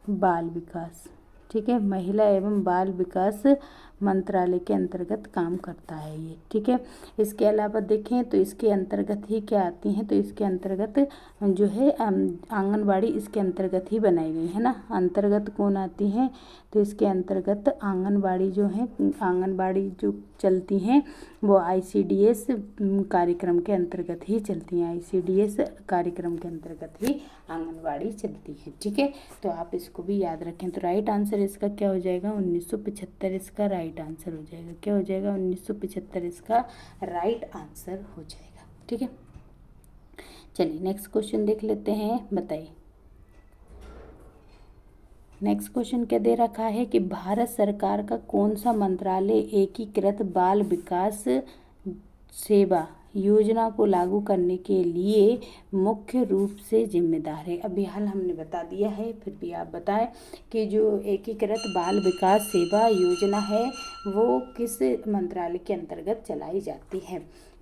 बाल विकास। ठीक है, महिला एवं बाल विकास मंत्रालय के अंतर्गत काम करता है ये। ठीक है, इसके अलावा देखें तो इसके अंतर्गत ही क्या आती हैं, तो इसके अंतर्गत जो है आंगनबाड़ी इसके अंतर्गत ही बनाई गई है ना। अंतर्गत कौन आती हैं, तो इसके अंतर्गत आंगनबाड़ी जो है, आंगनबाड़ी जो चलती हैं वो आईसीडीएस कार्यक्रम के अंतर्गत ही चलती हैं, आईसीडीएस कार्यक्रम के अंतर्गत ही आंगनबाड़ी चलती है। ठीक है, तो आप इसको भी याद रखें। तो राइट आंसर इसका क्या हो जाएगा, 1975 इसका राइट आंसर हो जाएगा। क्या हो जाएगा, 1975 इसका राइट आंसर हो जाएगा। ठीक है, चलिए नेक्स्ट क्वेश्चन देख लेते हैं, बताइए। नेक्स्ट क्वेश्चन क्या दे रखा है कि भारत सरकार का कौन सा मंत्रालय एकीकृत बाल विकास सेवा योजना को लागू करने के लिए मुख्य रूप से जिम्मेदार है। अभी हाल हमने बता दिया है, फिर भी आप बताएं कि जो एकीकृत बाल विकास सेवा योजना है वो किस मंत्रालय के अंतर्गत चलाई जाती है,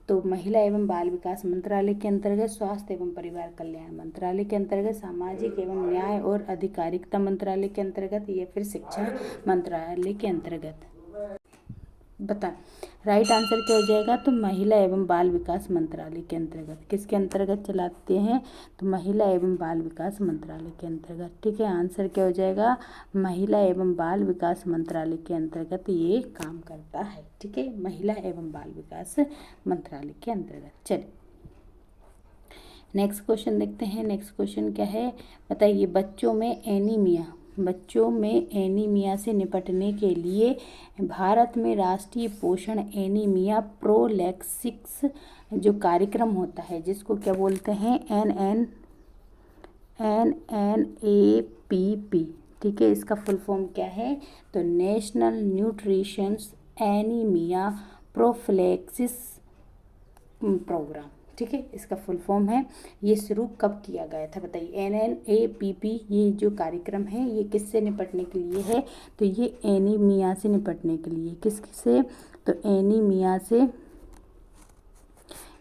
तो महिला एवं बाल विकास मंत्रालय के अंतर्गत, स्वास्थ्य एवं परिवार कल्याण मंत्रालय के अंतर्गत, सामाजिक एवं न्याय और अधिकारिता मंत्रालय के अंतर्गत, या फिर शिक्षा मंत्रालय के अंतर्गत, बता। राइट आंसर क्या हो जाएगा, तो महिला एवं बाल विकास मंत्रालय के अंतर्गत। किसके अंतर्गत चलाते हैं, तो महिला एवं बाल विकास मंत्रालय के अंतर्गत। ठीक है, आंसर क्या हो जाएगा, महिला एवं बाल विकास मंत्रालय के अंतर्गत ये काम करता है। ठीक है, महिला एवं बाल विकास मंत्रालय के अंतर्गत। चलिए नेक्स्ट क्वेश्चन देखते हैं। नेक्स्ट क्वेश्चन क्या है, बताइए। बच्चों में एनीमिया से निपटने के लिए भारत में राष्ट्रीय पोषण एनीमिया प्रोफिलैक्सिस जो कार्यक्रम होता है, जिसको क्या बोलते हैं, NNAPP। ठीक है, इसका फुल फॉर्म क्या है, तो national nutrition anaemia prophylaxis programme. ठीक है, इसका फुल फॉर्म है। ये शुरू कब किया गया था बताइए। NNAPP ये जो कार्यक्रम है ये किससे निपटने के लिए है, तो ये एनीमिया से निपटने के लिए। किससे, तो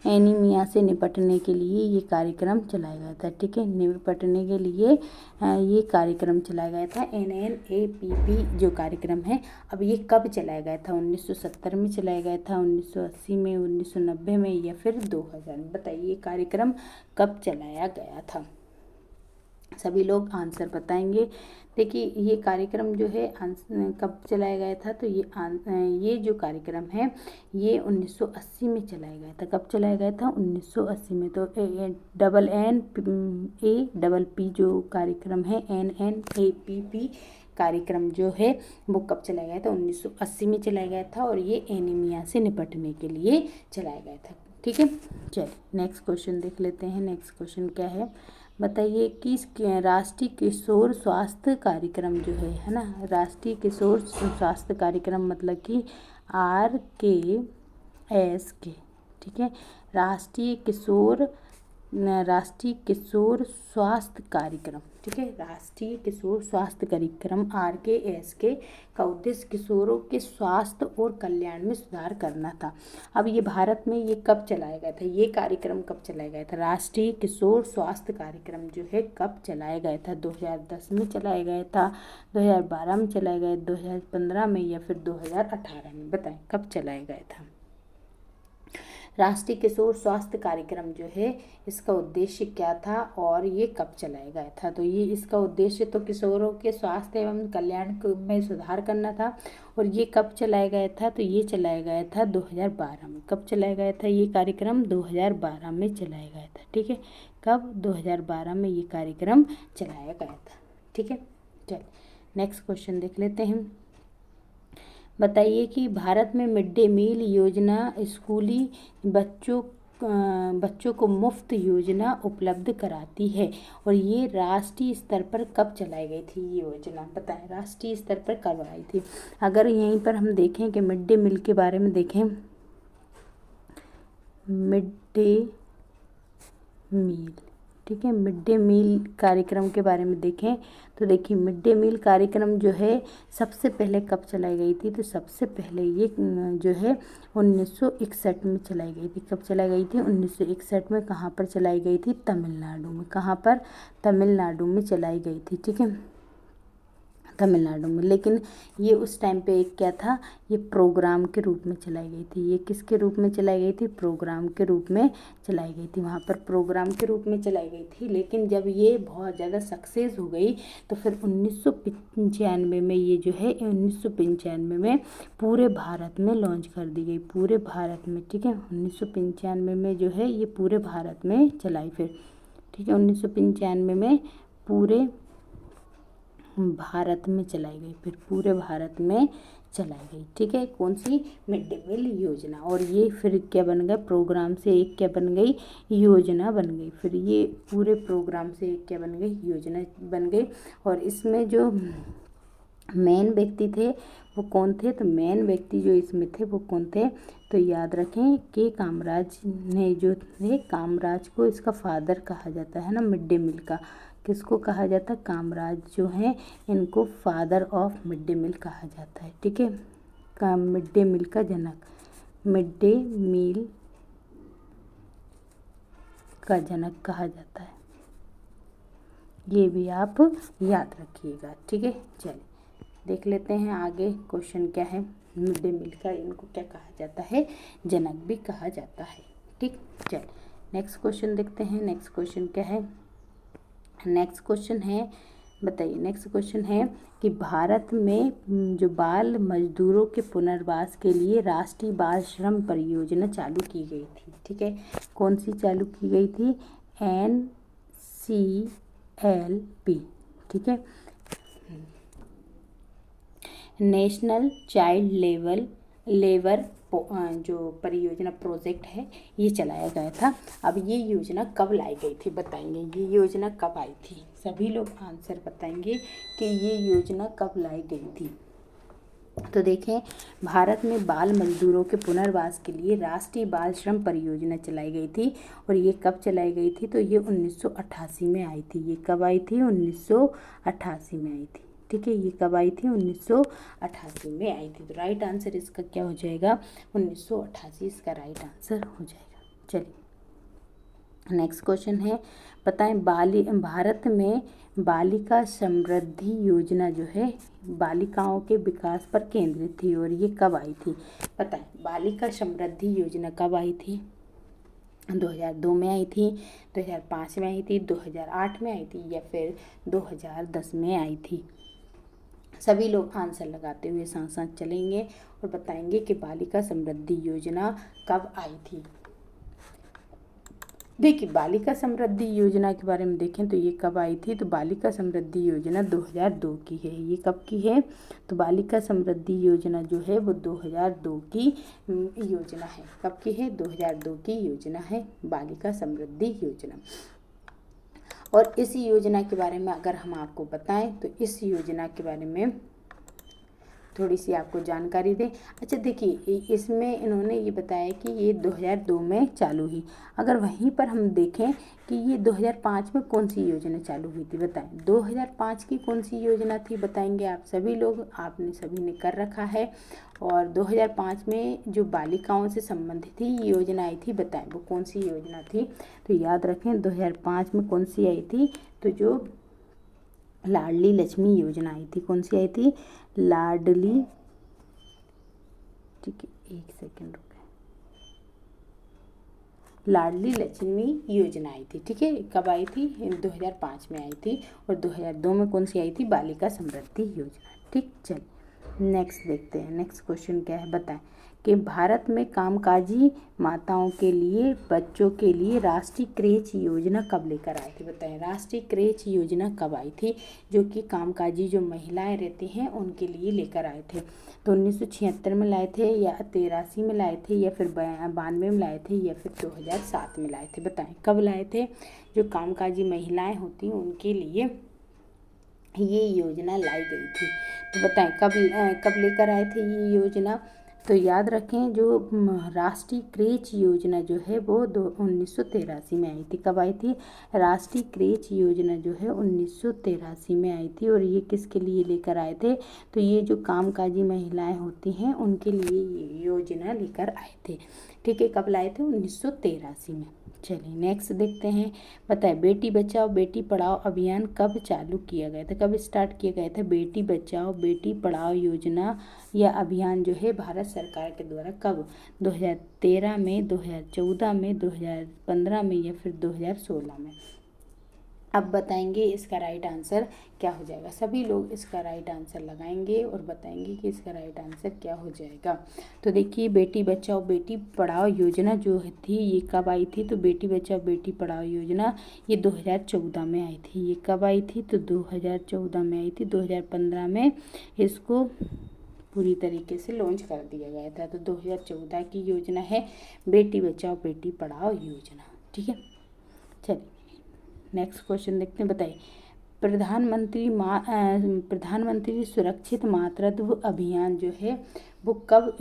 एनीमिया से निपटने के लिए ये कार्यक्रम चलाया गया था। ठीक है, निपटने के लिए ये कार्यक्रम चलाया गया था, NNAPP जो कार्यक्रम है। अब ये कब चलाया गया था, 1970 में चलाया गया था, 1980 में, 1990 में, या फिर 2000 में, बताइए ये कार्यक्रम कब चलाया गया था। सभी लोग आंसर बताएंगे। देखिए ये कार्यक्रम जो है कब चलाया गया था, तो ये जो कार्यक्रम है ये 1980 में चलाया गया था। कब चलाया गया था? 1980 में। तो NNAPP जो कार्यक्रम है, NNAPP कार्यक्रम जो है वो कब चलाया गया था? 1980 में चलाया गया था, और ये एनीमिया से निपटने के लिए चलाया गया था। ठीक है, चलिए नेक्स्ट क्वेश्चन देख लेते हैं। नेक्स्ट क्वेश्चन क्या है, बताइए कि राष्ट्रीय किशोर स्वास्थ्य कार्यक्रम जो है ना, राष्ट्रीय किशोर स्वास्थ्य कार्यक्रम मतलब कि RKSK, ठीक है, राष्ट्रीय किशोर स्वास्थ्य कार्यक्रम, ठीक है, राष्ट्रीय किशोर स्वास्थ्य कार्यक्रम RKSK का उद्देश्य किशोरों के स्वास्थ्य और कल्याण में सुधार करना था। अब ये भारत में ये कब चलाया गया था? ये कार्यक्रम कब चलाया गया था? राष्ट्रीय किशोर स्वास्थ्य कार्यक्रम जो है कब चलाया गया था? 2010 में चलाया गया था, 2012 में चलाया गया, 2015 में, या फिर 2018 में? बताएं कब चलाया गया था? राष्ट्रीय किशोर स्वास्थ्य कार्यक्रम जो है इसका उद्देश्य क्या था और ये कब चलाया गया था? तो ये इसका उद्देश्य तो किशोरों के स्वास्थ्य एवं कल्याण में सुधार करना था। और ये कब चलाया गया था? तो ये चलाया गया था 2012 में। कब चलाया गया था ये कार्यक्रम? 2012 में चलाया गया था। ठीक है, कब? 2012 में ये कार्यक्रम चलाया गया था। ठीक है, चलिए नेक्स्ट क्वेश्चन देख लेते हैं। बताइए कि भारत में मिड डे मील योजना स्कूली बच्चों को मुफ्त योजना उपलब्ध कराती है, और ये राष्ट्रीय स्तर पर कब चलाई गई थी ये योजना? बताएं राष्ट्रीय स्तर पर कब आई थी? अगर यहीं पर हम देखें कि मिड डे मील के बारे में देखें, मिड डे मील, ठीक है, मिड डे मील कार्यक्रम के बारे में देखें तो देखिए मिड डे मील कार्यक्रम जो है सबसे पहले कब चलाई गई थी? तो सबसे पहले ये जो है 1961 में चलाई गई थी। कब चलाई गई थी? 1961 में। कहाँ पर चलाई गई थी? तमिलनाडु में। कहाँ पर? तमिलनाडु में चलाई गई थी। ठीक है, तमिलनाडु में। लेकिन ये उस टाइम पे एक क्या था, ये प्रोग्राम के रूप में चलाई गई थी। ये किसके रूप में चलाई गई थी? प्रोग्राम के रूप में चलाई गई थी। वहाँ पर प्रोग्राम के रूप में चलाई गई थी। लेकिन जब ये बहुत ज़्यादा सक्सेस हो गई तो फिर 1995 में ये जो है 1995 में पूरे भारत में लॉन्च कर दी गई, पूरे भारत में। ठीक है, 1995 में जो है ये पूरे भारत में चलाई फिर। ठीक है, 1995 में पूरे भारत में चलाई गई, फिर पूरे भारत में चलाई गई। ठीक है, कौन सी? मिड डे मील योजना। और ये फिर क्या बन गया? प्रोग्राम से एक क्या बन गई? योजना बन गई। फिर ये पूरे प्रोग्राम से एक क्या बन गई? योजना बन गई। और इसमें जो मेन व्यक्ति थे वो कौन थे? तो मेन व्यक्ति जो इसमें थे वो कौन थे? तो याद रखें कि कामराज ने जो थे, कामराज को इसका फादर कहा जाता है ना मिड डे मील का। किसको कहा जाता है? कामराज जो हैं इनको father of mid day meal कहा जाता है। ठीक है, मिड डे मील का जनक, मिड डे मील का जनक कहा जाता है। ये भी आप याद रखिएगा। ठीक है, चलिए देख लेते हैं आगे क्वेश्चन क्या है। मिड डे मील का इनको क्या कहा जाता है? जनक भी कहा जाता है। ठीक, चलिए नेक्स्ट क्वेश्चन देखते हैं। नेक्स्ट क्वेश्चन क्या है? नेक्स्ट क्वेश्चन है, बताइए नेक्स्ट क्वेश्चन है कि भारत में जो बाल मजदूरों के पुनर्वास के लिए राष्ट्रीय बाल श्रम परियोजना चालू की गई थी। ठीक है, कौन सी चालू की गई थी? NCLP। ठीक है, नेशनल चाइल्ड लेबर जो परियोजना प्रोजेक्ट है ये चलाया गया था। अब ये योजना कब लाई गई थी बताएंगे? ये योजना कब आई थी? सभी लोग आंसर बताएंगे कि ये योजना कब लाई गई थी। तो देखें, भारत में बाल मजदूरों के पुनर्वास के लिए राष्ट्रीय बाल श्रम परियोजना चलाई गई थी। और ये कब चलाई गई थी? तो ये 1988 में आई थी। ये कब आई थी? 1988 में आई थी। ठीक है, ये कब आई थी? 1988 में आई थी। तो राइट आंसर इसका क्या हो जाएगा? 1988 इसका राइट आंसर हो जाएगा। चलिए नेक्स्ट क्वेश्चन है, बताएं भारत में बालिका समृद्धि योजना जो है बालिकाओं के विकास पर केंद्रित थी, और ये कब आई थी? बताएं बालिका समृद्धि योजना कब आई थी? 2002 में आई थी, 2005 में आई थी, 2008 में आई थी, या फिर 2010 में आई थी? सभी लोग आंसर लगाते हुए साथ साथ चलेंगे और बताएंगे कि बालिका समृद्धि योजना कब आई थी। देखिए, बालिका समृद्धि योजना के बारे में देखें तो ये कब आई थी, तो बालिका समृद्धि योजना 2002 की है। ये कब की है, तो बालिका समृद्धि योजना जो है वो 2002 की योजना है। कब की है, 2002 की योजना है बालिका समृद्धि योजना। और इस योजना के बारे में अगर हम आपको बताएं तो इस योजना के बारे में थोड़ी सी आपको जानकारी दें। अच्छा देखिए, इसमें इन्होंने ये बताया कि ये 2002 में चालू हुई। अगर वहीं पर हम देखें कि ये 2005 में कौन सी योजना चालू हुई थी, बताएं 2005 की कौन सी योजना थी, बताएंगे आप सभी लोग, आपने सभी ने कर रखा है। और 2005 में जो बालिकाओं से संबंधित ही योजना आई थी, बताएं वो कौन सी योजना थी। तो याद रखें 2005 में कौन सी आई थी, तो जो लाडली लक्ष्मी योजना आई थी। कौन सी आई थी, लाडली, ठीक है एक सेकेंड रुके, लाडली लक्ष्मी योजना आई थी। ठीक है, कब आई थी, 2005 में आई थी। और 2002 में कौन सी आई थी, बालिका समृद्धि योजना। ठीक, चलिए नेक्स्ट देखते हैं। नेक्स्ट क्वेश्चन क्या है, बताएं कि भारत में कामकाजी माताओं के लिए, बच्चों के लिए राष्ट्रीय क्रेच योजना कब लेकर आए थे। बताएं राष्ट्रीय क्रेच योजना कब आई थी, जो कि कामकाजी जो महिलाएं रहती हैं उनके लिए लेकर आए थे। तो 1976 में लाए थे, या 83 में लाए थे, या फिर 92 में लाए थे, या फिर 2007 में लाए थे। बताएं कब लाए थे, जो कामकाजी महिलाएं होती हैं उनके लिए ये योजना लाई गई थी। तो बताएं कब लेकर आए थे ये योजना। तो याद रखें, जो राष्ट्रीय क्रेच योजना जो है वो 1983 में आई थी। कब आई थी, राष्ट्रीय क्रेच योजना जो है 1983 में आई थी। और ये किसके लिए लेकर आए थे, तो ये जो कामकाजी महिलाएं होती हैं उनके लिए ये योजना लेकर आए थे। ठीक है, कब लाए थे, 1983 में। चलिए नेक्स्ट देखते हैं, बताए बेटी बचाओ बेटी पढ़ाओ अभियान कब चालू किया गया था, कब स्टार्ट किया गया था। बेटी बचाओ बेटी पढ़ाओ योजना या अभियान जो है भारत सरकार के द्वारा कब, 2013 में, 2014 में, 2015 में, या फिर 2016 में। अब बताएंगे इसका राइट आंसर क्या हो जाएगा। सभी लोग इसका राइट आंसर लगाएंगे और बताएंगे कि इसका राइट आंसर क्या हो जाएगा। तो देखिए, बेटी बचाओ बेटी पढ़ाओ योजना जो थी ये कब आई थी, तो बेटी बचाओ बेटी पढ़ाओ योजना ये 2014 में आई थी। ये कब आई थी, तो 2014 में आई थी। 2015 में इसको पूरी तरीके से लॉन्च कर दिया गया था। तो 2014 की योजना है बेटी बचाओ बेटी पढ़ाओ योजना। ठीक है, चलिए नेक्स्ट क्वेश्चन देखते हैं। बताइए प्रधानमंत्री सुरक्षित मातृत्व अभियान जो है वो कब,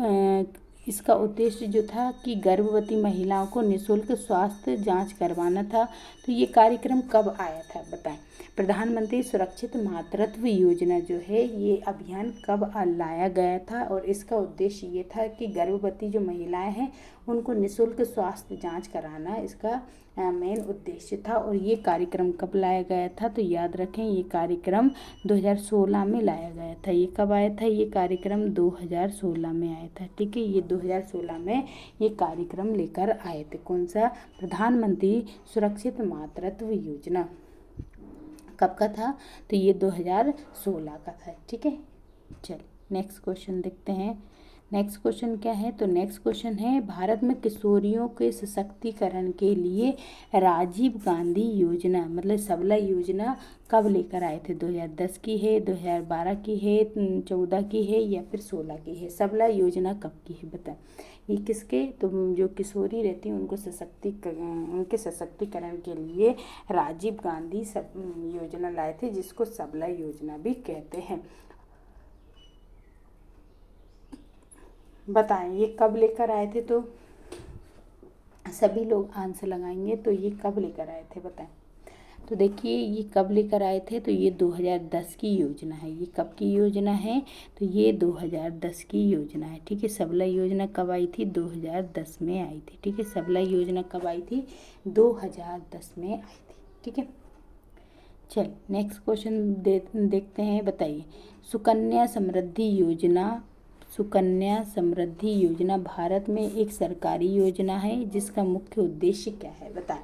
इसका उद्देश्य जो था कि गर्भवती महिलाओं को निःशुल्क स्वास्थ्य जांच करवाना था। तो ये कार्यक्रम कब आया था, बताएं प्रधानमंत्री सुरक्षित मातृत्व योजना जो है ये अभियान कब लाया गया था। और इसका उद्देश्य ये था कि गर्भवती जो महिलाएं हैं उनको निःशुल्क स्वास्थ्य जांच कराना इसका मेन उद्देश्य था। और ये कार्यक्रम कब लाया गया था, तो याद रखें ये कार्यक्रम 2016 में लाया गया था। ये कब आया था, ये कार्यक्रम 2016 में आया था। ठीक है, ये 2016 में ये कार्यक्रम लेकर आए थे। कौन सा, प्रधानमंत्री सुरक्षित मातृत्व योजना कब का था, तो ये 2016 का था। ठीक है, चल नेक्स्ट क्वेश्चन देखते हैं। नेक्स्ट क्वेश्चन क्या है, तो नेक्स्ट क्वेश्चन है भारत में किशोरियों के सशक्तिकरण के लिए राजीव गांधी योजना मतलब सबला योजना कब लेकर आए थे। 2010 की है, 2012 की है, 14 की है, या फिर 16 की है। सबला योजना कब की है, बताएं ये किसके, तो जो किशोरी रहती हैं उनके सशक्तिकरण के लिए राजीव गांधी सब योजना लाए थे, जिसको सबला योजना भी कहते हैं। बताएं ये कब लेकर आए थे, तो सभी लोग आंसर लगाएंगे। तो ये कब लेकर आए थे, बताएं। तो देखिए ये कब लेकर आए थे, तो ये 2010 की योजना है। ये कब की योजना है, तो ये 2010 की योजना है। ठीक है, सबला योजना कब आई थी, 2010 में आई थी। ठीक है, सबला योजना कब आई थी, 2010 में आई थी। ठीक है, चल नेक्स्ट क्वेश्चन देखते हैं। बताइए सुकन्या समृद्धि योजना भारत में एक सरकारी योजना है जिसका मुख्य उद्देश्य क्या है, बताएं।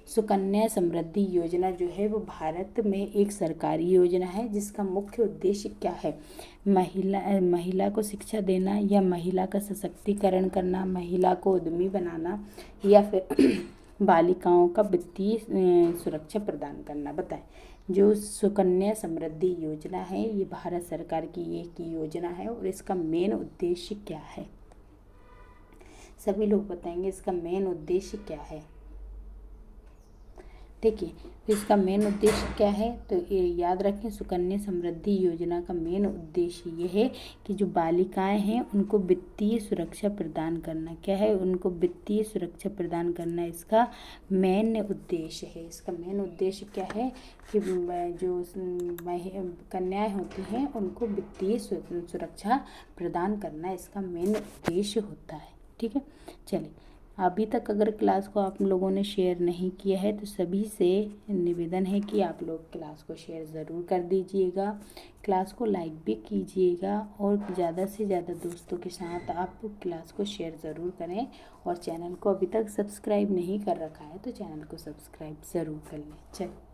सुकन्या समृद्धि योजना जो है वो भारत में एक सरकारी योजना है जिसका मुख्य उद्देश्य क्या है? महिला को शिक्षा देना, या महिला का सशक्तिकरण करना, महिला को उद्यमी बनाना, या फिर बालिकाओं का वित्तीय सुरक्षा प्रदान करना। बताएं। जो सुकन्या समृद्धि योजना है ये भारत सरकार की एक योजना है और इसका मेन उद्देश्य क्या है? सभी लोग बताएंगे इसका मेन उद्देश्य क्या है। देखिए, तो इसका मेन उद्देश्य क्या है, तो ये याद रखें, सुकन्या समृद्धि योजना का मेन उद्देश्य ये है कि जो बालिकाएं हैं उनको वित्तीय सुरक्षा प्रदान करना। क्या है? उनको वित्तीय सुरक्षा प्रदान करना इसका मेन उद्देश्य है। इसका मेन उद्देश्य क्या है कि जो कन्याएं होती हैं उनको वित्तीय सुरक्षा प्रदान करना इसका मेन उद्देश्य होता है। ठीक है, चलिए। अभी तक अगर क्लास को आप लोगों ने शेयर नहीं किया है तो सभी से निवेदन है कि आप लोग क्लास को शेयर ज़रूर कर दीजिएगा, क्लास को लाइक भी कीजिएगा और ज़्यादा से ज़्यादा दोस्तों के साथ आप क्लास को शेयर ज़रूर करें। और चैनल को अभी तक सब्सक्राइब नहीं कर रखा है तो चैनल को सब्सक्राइब ज़रूर कर लें। चलिए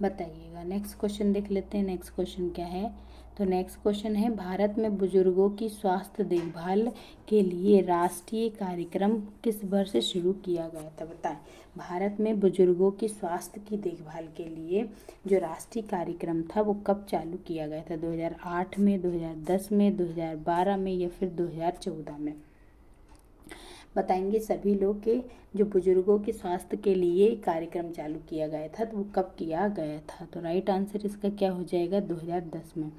बताइएगा, नेक्स्ट क्वेश्चन देख लेते हैं। नेक्स्ट क्वेश्चन क्या है? तो नेक्स्ट क्वेश्चन है, भारत में बुजुर्गों की स्वास्थ्य देखभाल के लिए राष्ट्रीय कार्यक्रम किस वर्ष से शुरू किया गया था? बताएं। भारत में बुजुर्गों की स्वास्थ्य की देखभाल के लिए जो राष्ट्रीय कार्यक्रम था वो कब चालू किया गया था? 2008 में, 2010 में, 2012 में, या फिर 2014 में? बताएंगे सभी लोग के जो बुजुर्गों के स्वास्थ्य के लिए कार्यक्रम चालू किया गया था तो वो कब किया गया था? तो राइट आंसर इसका क्या हो जाएगा? 2010 में।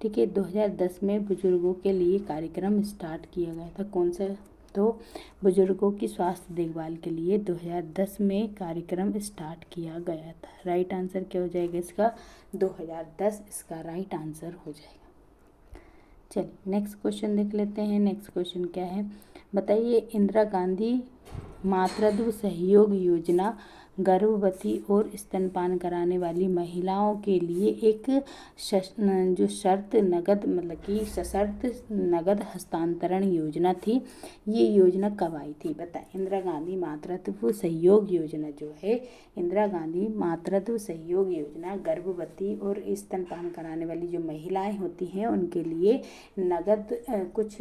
ठीक है, 2010 में बुजुर्गों के लिए कार्यक्रम स्टार्ट किया गया था। कौन सा? तो बुजुर्गों की स्वास्थ्य देखभाल के लिए 2010 में कार्यक्रम स्टार्ट किया गया था। राइट आंसर क्या हो जाएगा इसका? 2010 इसका राइट आंसर हो जाएगा। चलिए नेक्स्ट क्वेश्चन देख लेते हैं। नेक्स्ट क्वेश्चन क्या है? बताइए, इंदिरा गांधी मातृत्व सहयोग योजना गर्भवती और स्तनपान कराने वाली महिलाओं के लिए एक जो शर्त नगद मतलब कि सशर्त नगद हस्तांतरण योजना थी, ये योजना कब आई थी? बताएं। इंदिरा गांधी मातृत्व सहयोग योजना जो है, इंदिरा गांधी मातृत्व सहयोग योजना गर्भवती और स्तनपान कराने वाली जो महिलाएं होती हैं उनके लिए नगद कुछ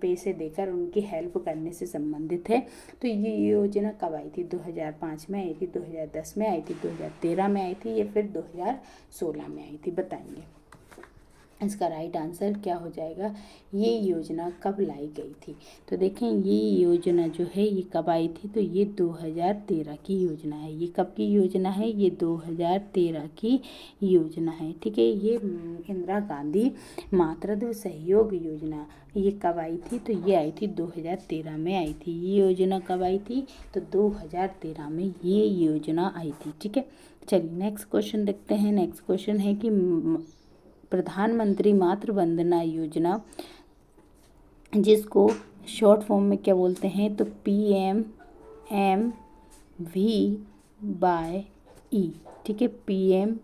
पैसे देकर उनकी हेल्प करने से संबंधित है। तो ये योजना कब आई थी? 2005 में आई थी, 2010 में आई थी, 2013 में आई थी, या फिर 2016 में आई थी? बताएंगे। इसका राइट आंसर क्या हो जाएगा? ये योजना कब लाई गई थी? तो देखें, ये योजना जो है ये कब आई थी? तो ये 2013 की योजना है। ये कब की योजना है? ये 2013 की योजना है। ठीक है, ये इंदिरा गांधी मातृत्व सहयोग योजना ये कब आई थी? तो ये आई थी 2013 में आई थी। ये योजना कब आई थी? तो 2013 में ये योजना आई थी। ठीक है, चलिए नेक्स्ट क्वेश्चन देखते हैं। नेक्स्ट क्वेश्चन है कि प्रधानमंत्री मातृ वंदना योजना, जिसको शॉर्ट फॉर्म में क्या बोलते हैं? तो PMMVY। ठीक है, PMMVY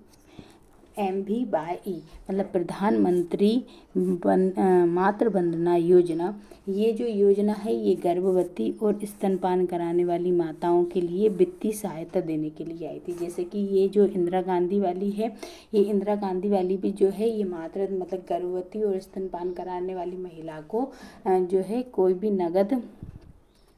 मतलब प्रधानमंत्री मातृ वंदना योजना। ये जो योजना है ये गर्भवती और स्तनपान कराने वाली माताओं के लिए वित्तीय सहायता देने के लिए आई थी। जैसे कि ये जो इंदिरा गांधी वाली है, ये इंदिरा गांधी वाली भी जो है ये मातृ मतलब गर्भवती और स्तनपान कराने वाली महिला को जो है कोई भी नगद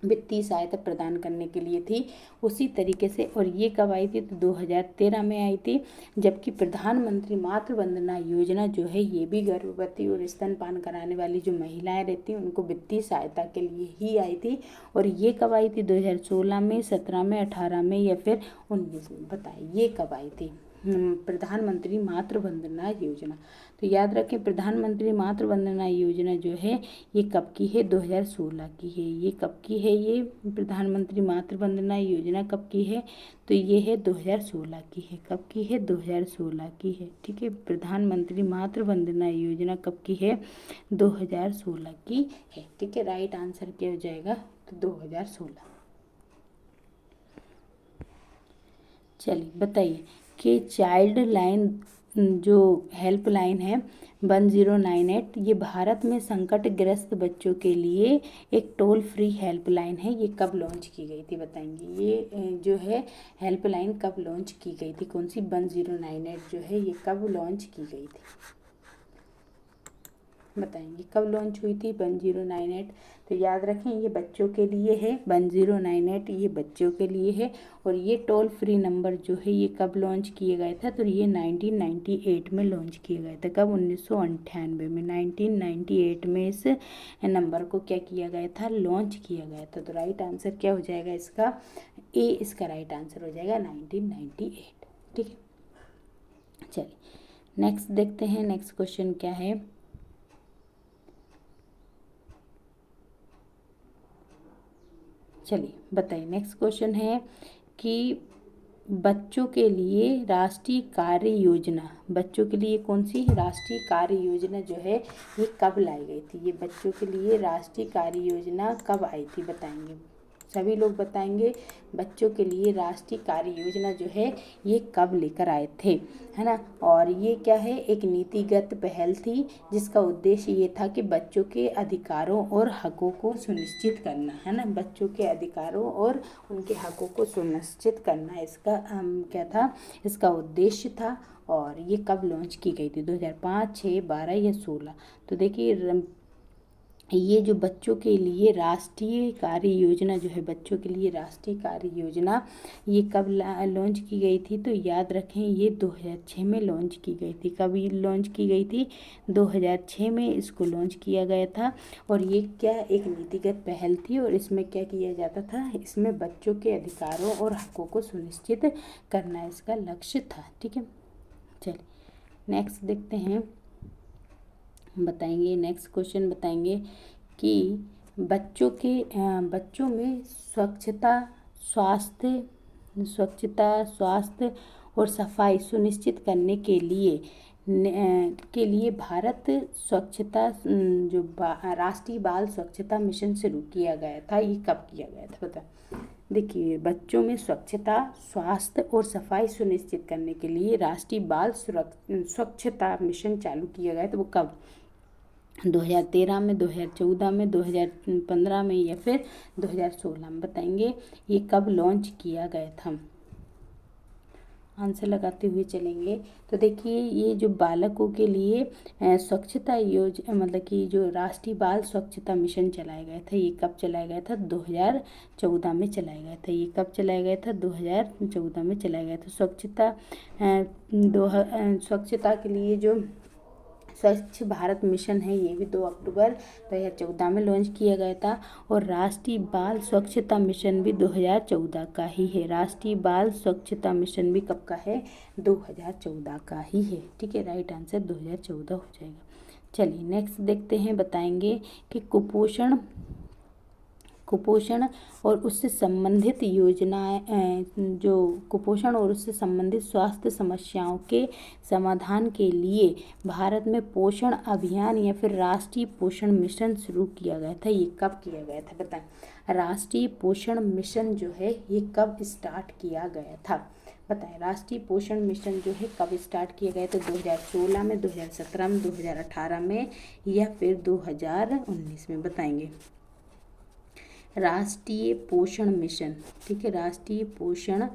वित्तीय सहायता प्रदान करने के लिए थी। उसी तरीके से, और ये कब आई थी? तो 2013 में आई थी। जबकि प्रधानमंत्री मातृ वंदना योजना जो है ये भी गर्भवती और स्तनपान कराने वाली जो महिलाएं रहती हैं उनको वित्तीय सहायता के लिए ही आई थी। और ये कब आई थी? 2016 में, 17 में, 18 में, या फिर 19 में? बताइए ये कब आई थी प्रधानमंत्री मातृ वंदना योजना? तो याद रखें, प्रधानमंत्री मातृ वंदना योजना जो है ये कब की है? 2016 की है। ये कब की है? ये प्रधानमंत्री मातृ वंदना योजना कब की है? तो ये है 2016 की है। कब की है? 2016 की है। ठीक है, प्रधानमंत्री मातृ वंदना योजना कब की है? 2016 की है। ठीक है, राइट आंसर क्या हो जाएगा? तो 2016। चलिए बताइए कि चाइल्ड लाइन जो हेल्पलाइन है 1098, ये भारत में संकटग्रस्त बच्चों के लिए एक टोल फ्री हेल्पलाइन है। ये कब लॉन्च की गई थी बताएंगे? ये जो है हेल्पलाइन कब लॉन्च की गई थी? कौन सी 1098 जो है ये कब लॉन्च की गई थी बताएंगे? कब लॉन्च हुई थी 1098? तो याद रखें ये बच्चों के लिए है, 1098 ये बच्चों के लिए है। और ये टोल फ्री नंबर जो है ये कब लॉन्च किए गए था? तो ये 1998 में लॉन्च किए गए थे। कब? 1998 में, 1998 में इस नंबर को क्या किया गया था? लॉन्च किया गया था। तो राइट आंसर क्या हो जाएगा इसका? ए इसका राइट आंसर हो जाएगा 1998। ठीक है, चलिए नेक्स्ट देखते हैं। नेक्स्ट क्वेश्चन क्या है? चलिए बताइए, नेक्स्ट क्वेश्चन है कि बच्चों के लिए राष्ट्रीय कार्य योजना, बच्चों के लिए कौन सी राष्ट्रीय कार्य योजना जो है ये कब लाई गई थी? ये बच्चों के लिए राष्ट्रीय कार्य योजना कब आई थी बताएंगे? सभी लोग बताएंगे बच्चों के लिए राष्ट्रीय कार्य योजना जो है ये कब लेकर आए थे, है ना। और ये क्या है? एक नीतिगत पहल थी जिसका उद्देश्य ये था कि बच्चों के अधिकारों और हकों को सुनिश्चित करना, है ना। बच्चों के अधिकारों और उनके हकों को सुनिश्चित करना इसका क्या था? इसका उद्देश्य था। और ये कब लॉन्च की गई थी? 2005, 6, 12 या 16? तो देखिए ये जो बच्चों के लिए राष्ट्रीय कार्य योजना जो है, बच्चों के लिए राष्ट्रीय कार्य योजना ये कब लॉन्च की गई थी? तो याद रखें ये 2006 में लॉन्च की गई थी। कब ये लॉन्च की गई थी? 2006 में इसको लॉन्च किया गया था। और ये क्या एक नीतिगत पहल थी और इसमें क्या किया जाता था? इसमें बच्चों के अधिकारों और हकों को सुनिश्चित करना इसका लक्ष्य था। ठीक है, चलिए नेक्स्ट देखते हैं। बताएंगे नेक्स्ट क्वेश्चन बताएंगे कि बच्चों में स्वास्थ्य और सफाई सुनिश्चित करने के लिए भारत स्वच्छता जो राष्ट्रीय बाल स्वच्छता मिशन शुरू किया गया था। ये कब किया गया था बता? देखिए बच्चों में स्वच्छता, स्वास्थ्य और सफाई सुनिश्चित करने के लिए राष्ट्रीय बाल स्वच्छता मिशन चालू किया गया था। वो कब? 2013 में, 2014 में, 2015 में या फिर 2016 में? बताएंगे ये कब लॉन्च किया गया था? आंसर लगाते हुए चलेंगे। तो देखिए ये जो बालकों के लिए स्वच्छता मतलब कि जो राष्ट्रीय बाल स्वच्छता मिशन चलाया गया था ये कब चलाया गया था? 2014 में चलाया गया था। ये कब चलाया गया था? 2014 में चलाया गया था। स्वच्छता के लिए जो स्वच्छ भारत मिशन है ये भी 2 अक्टूबर 2014 में लॉन्च किया गया था। और राष्ट्रीय बाल स्वच्छता मिशन भी 2014 का ही है। राष्ट्रीय बाल स्वच्छता मिशन भी कब का है? 2014 का ही है। ठीक है, राइट आंसर 2014 हो जाएगा। चलिए नेक्स्ट देखते हैं। बताएंगे कि कुपोषण और उससे संबंधित योजनाएं, जो कुपोषण और उससे संबंधित स्वास्थ्य समस्याओं के समाधान के लिए भारत में पोषण अभियान या फिर राष्ट्रीय पोषण मिशन शुरू किया गया था। ये कब किया गया था बताएं? राष्ट्रीय पोषण मिशन जो है ये कब स्टार्ट किया गया था बताएं? राष्ट्रीय पोषण मिशन जो है कब स्टार्ट किया गया था? 2016 में, 2017 में, 2018 में या फिर 2019 में? बताएंगे। राष्ट्रीय पोषण मिशन, ठीक है, राष्ट्रीय पोषण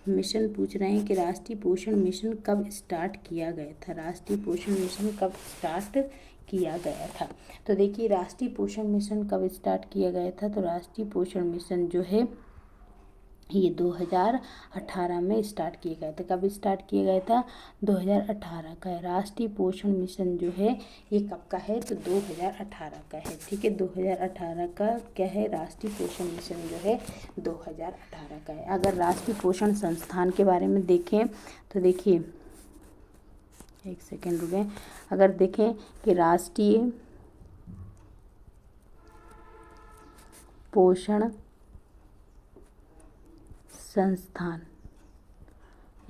मिशन पूछ रहे हैं कि राष्ट्रीय पोषण मिशन कब स्टार्ट किया गया था? राष्ट्रीय पोषण मिशन कब स्टार्ट किया गया था? तो देखिए राष्ट्रीय पोषण मिशन कब स्टार्ट किया गया था? तो राष्ट्रीय पोषण मिशन जो है ये 2018 में स्टार्ट किया गया था। कब स्टार्ट किया गया था? 2018 का है। राष्ट्रीय पोषण मिशन जो है ये कब का है? तो 2018 का है। ठीक है, 2018 का क्या है? राष्ट्रीय पोषण मिशन जो है 2018 का है। अगर राष्ट्रीय पोषण संस्थान के बारे में देखें तो देखिए एक सेकेंड रुके। अगर देखें कि राष्ट्रीय पोषण संस्थान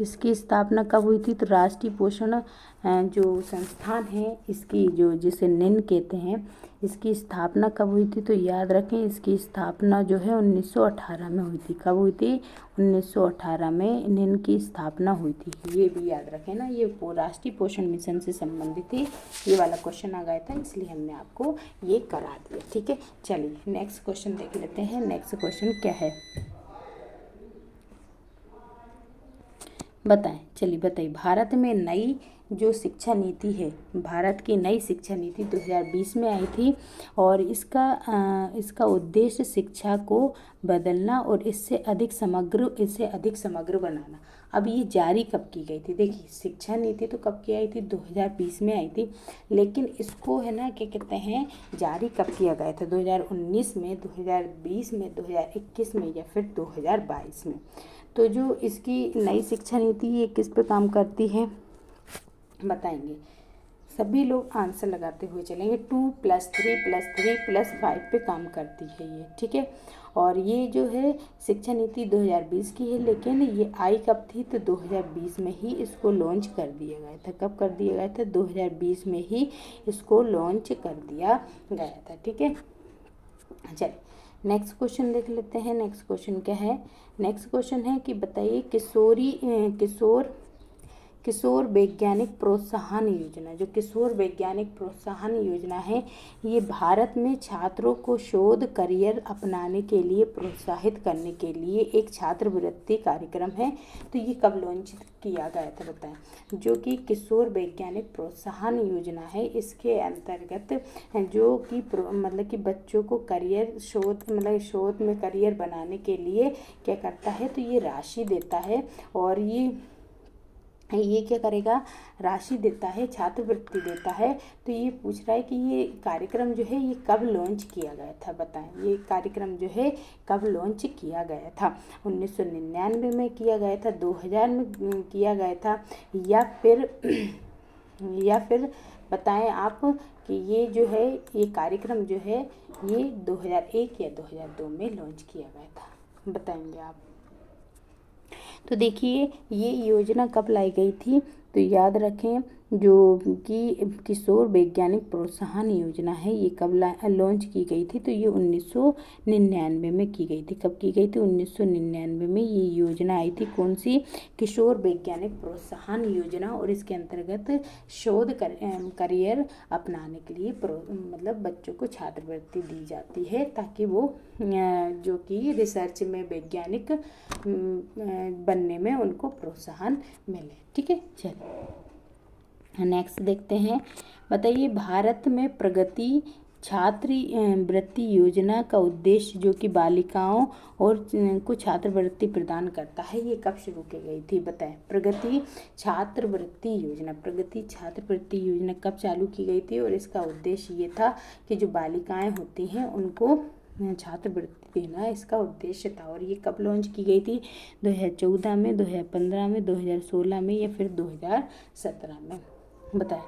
इसकी स्थापना कब हुई थी? तो राष्ट्रीय पोषण जो संस्थान है इसकी, जो जिसे निन कहते हैं, इसकी स्थापना कब हुई थी? तो याद रखें, इसकी स्थापना जो है 1918 में हुई थी। कब हुई थी? 1918 में निन की स्थापना हुई थी। ये भी याद रखें ना, ये राष्ट्रीय पोषण मिशन से संबंधित है। ये वाला क्वेश्चन आ गया था, इसलिए हमने आपको ये करा दिया। ठीक है, चलिए नेक्स्ट क्वेश्चन देख लेते हैं। नेक्स्ट क्वेश्चन क्या है बताएं। चलिए बताइए, भारत में नई जो शिक्षा नीति है, भारत की नई शिक्षा नीति 2020 में आई थी और इसका उद्देश्य शिक्षा को बदलना और इसे अधिक समग्र बनाना। अब ये जारी कब की गई थी? देखिए, शिक्षा नीति तो कब की आई थी? 2020 में आई थी, लेकिन इसको है ना क्या कहते हैं, जारी कब किया गया था? 2019 में, 2020 में, 2021 में या फिर 2022 में? तो जो इसकी नई शिक्षा नीति ये किस पे काम करती है बताएंगे। सभी लोग आंसर लगाते हुए चलेंगे। 2+3+3+5 पे काम करती है ये। ठीक है, और ये जो है शिक्षा नीति 2020 की है, लेकिन ये आई कब थी? तो 2020 में ही इसको लॉन्च कर दिया गया था। कब कर दिया गया था? 2020 में ही इसको लॉन्च कर दिया गया था। ठीक है, चलिए नेक्स्ट क्वेश्चन देख लेते हैं। नेक्स्ट क्वेश्चन क्या है? नेक्स्ट क्वेश्चन है कि बताइए, किशोर वैज्ञानिक प्रोत्साहन योजना, जो किशोर वैज्ञानिक प्रोत्साहन योजना है, ये भारत में छात्रों को शोध करियर अपनाने के लिए प्रोत्साहित करने के लिए एक छात्रवृत्ति कार्यक्रम है। तो ये कब लॉन्च किया गया था बताएं? जो कि किशोर वैज्ञानिक प्रोत्साहन योजना है, इसके अंतर्गत जो कि मतलब कि बच्चों को करियर शोध में करियर बनाने के लिए क्या करता है? तो ये राशि देता है, और ये क्या करेगा? राशि देता है, छात्रवृत्ति देता है। तो ये पूछ रहा है कि ये कार्यक्रम जो है ये कब लॉन्च किया गया था बताएं? ये कार्यक्रम जो है कब लॉन्च किया गया था? 1999 में किया गया था, 2000 में किया गया था, या फिर बताएं आप कि ये जो है ये कार्यक्रम जो है ये 2001 या 2002 में लॉन्च किया गया था? बताएंगे आप। तो देखिए, ये योजना कब लाई गई थी? तो याद रखें, जो कि किशोर वैज्ञानिक प्रोत्साहन योजना है, ये कब लॉन्च की गई थी? तो ये 1999 में की गई थी। कब की गई थी? 1999 में ये योजना आई थी। कौन सी? किशोर वैज्ञानिक प्रोत्साहन योजना। और इसके अंतर्गत शोध करियर अपनाने के लिए मतलब बच्चों को छात्रवृत्ति दी जाती है, ताकि वो जो कि रिसर्च में वैज्ञानिक बनने में उनको प्रोत्साहन मिले। ठीक है, चलिए नेक्स्ट देखते हैं। बताइए, भारत में प्रगति छात्रवृत्ति योजना का उद्देश्य जो कि बालिकाओं और को छात्रवृत्ति प्रदान करता है, ये कब शुरू की गई थी बताएं? प्रगति छात्रवृत्ति योजना कब चालू की गई थी? और इसका उद्देश्य ये था कि जो बालिकाएं होती हैं उनको छात्रवृत्ति देना इसका उद्देश्य था। और ये कब लॉन्च की गई थी? 2014 में, 2015 में, 2016 में या फिर 2017 में? बताएं।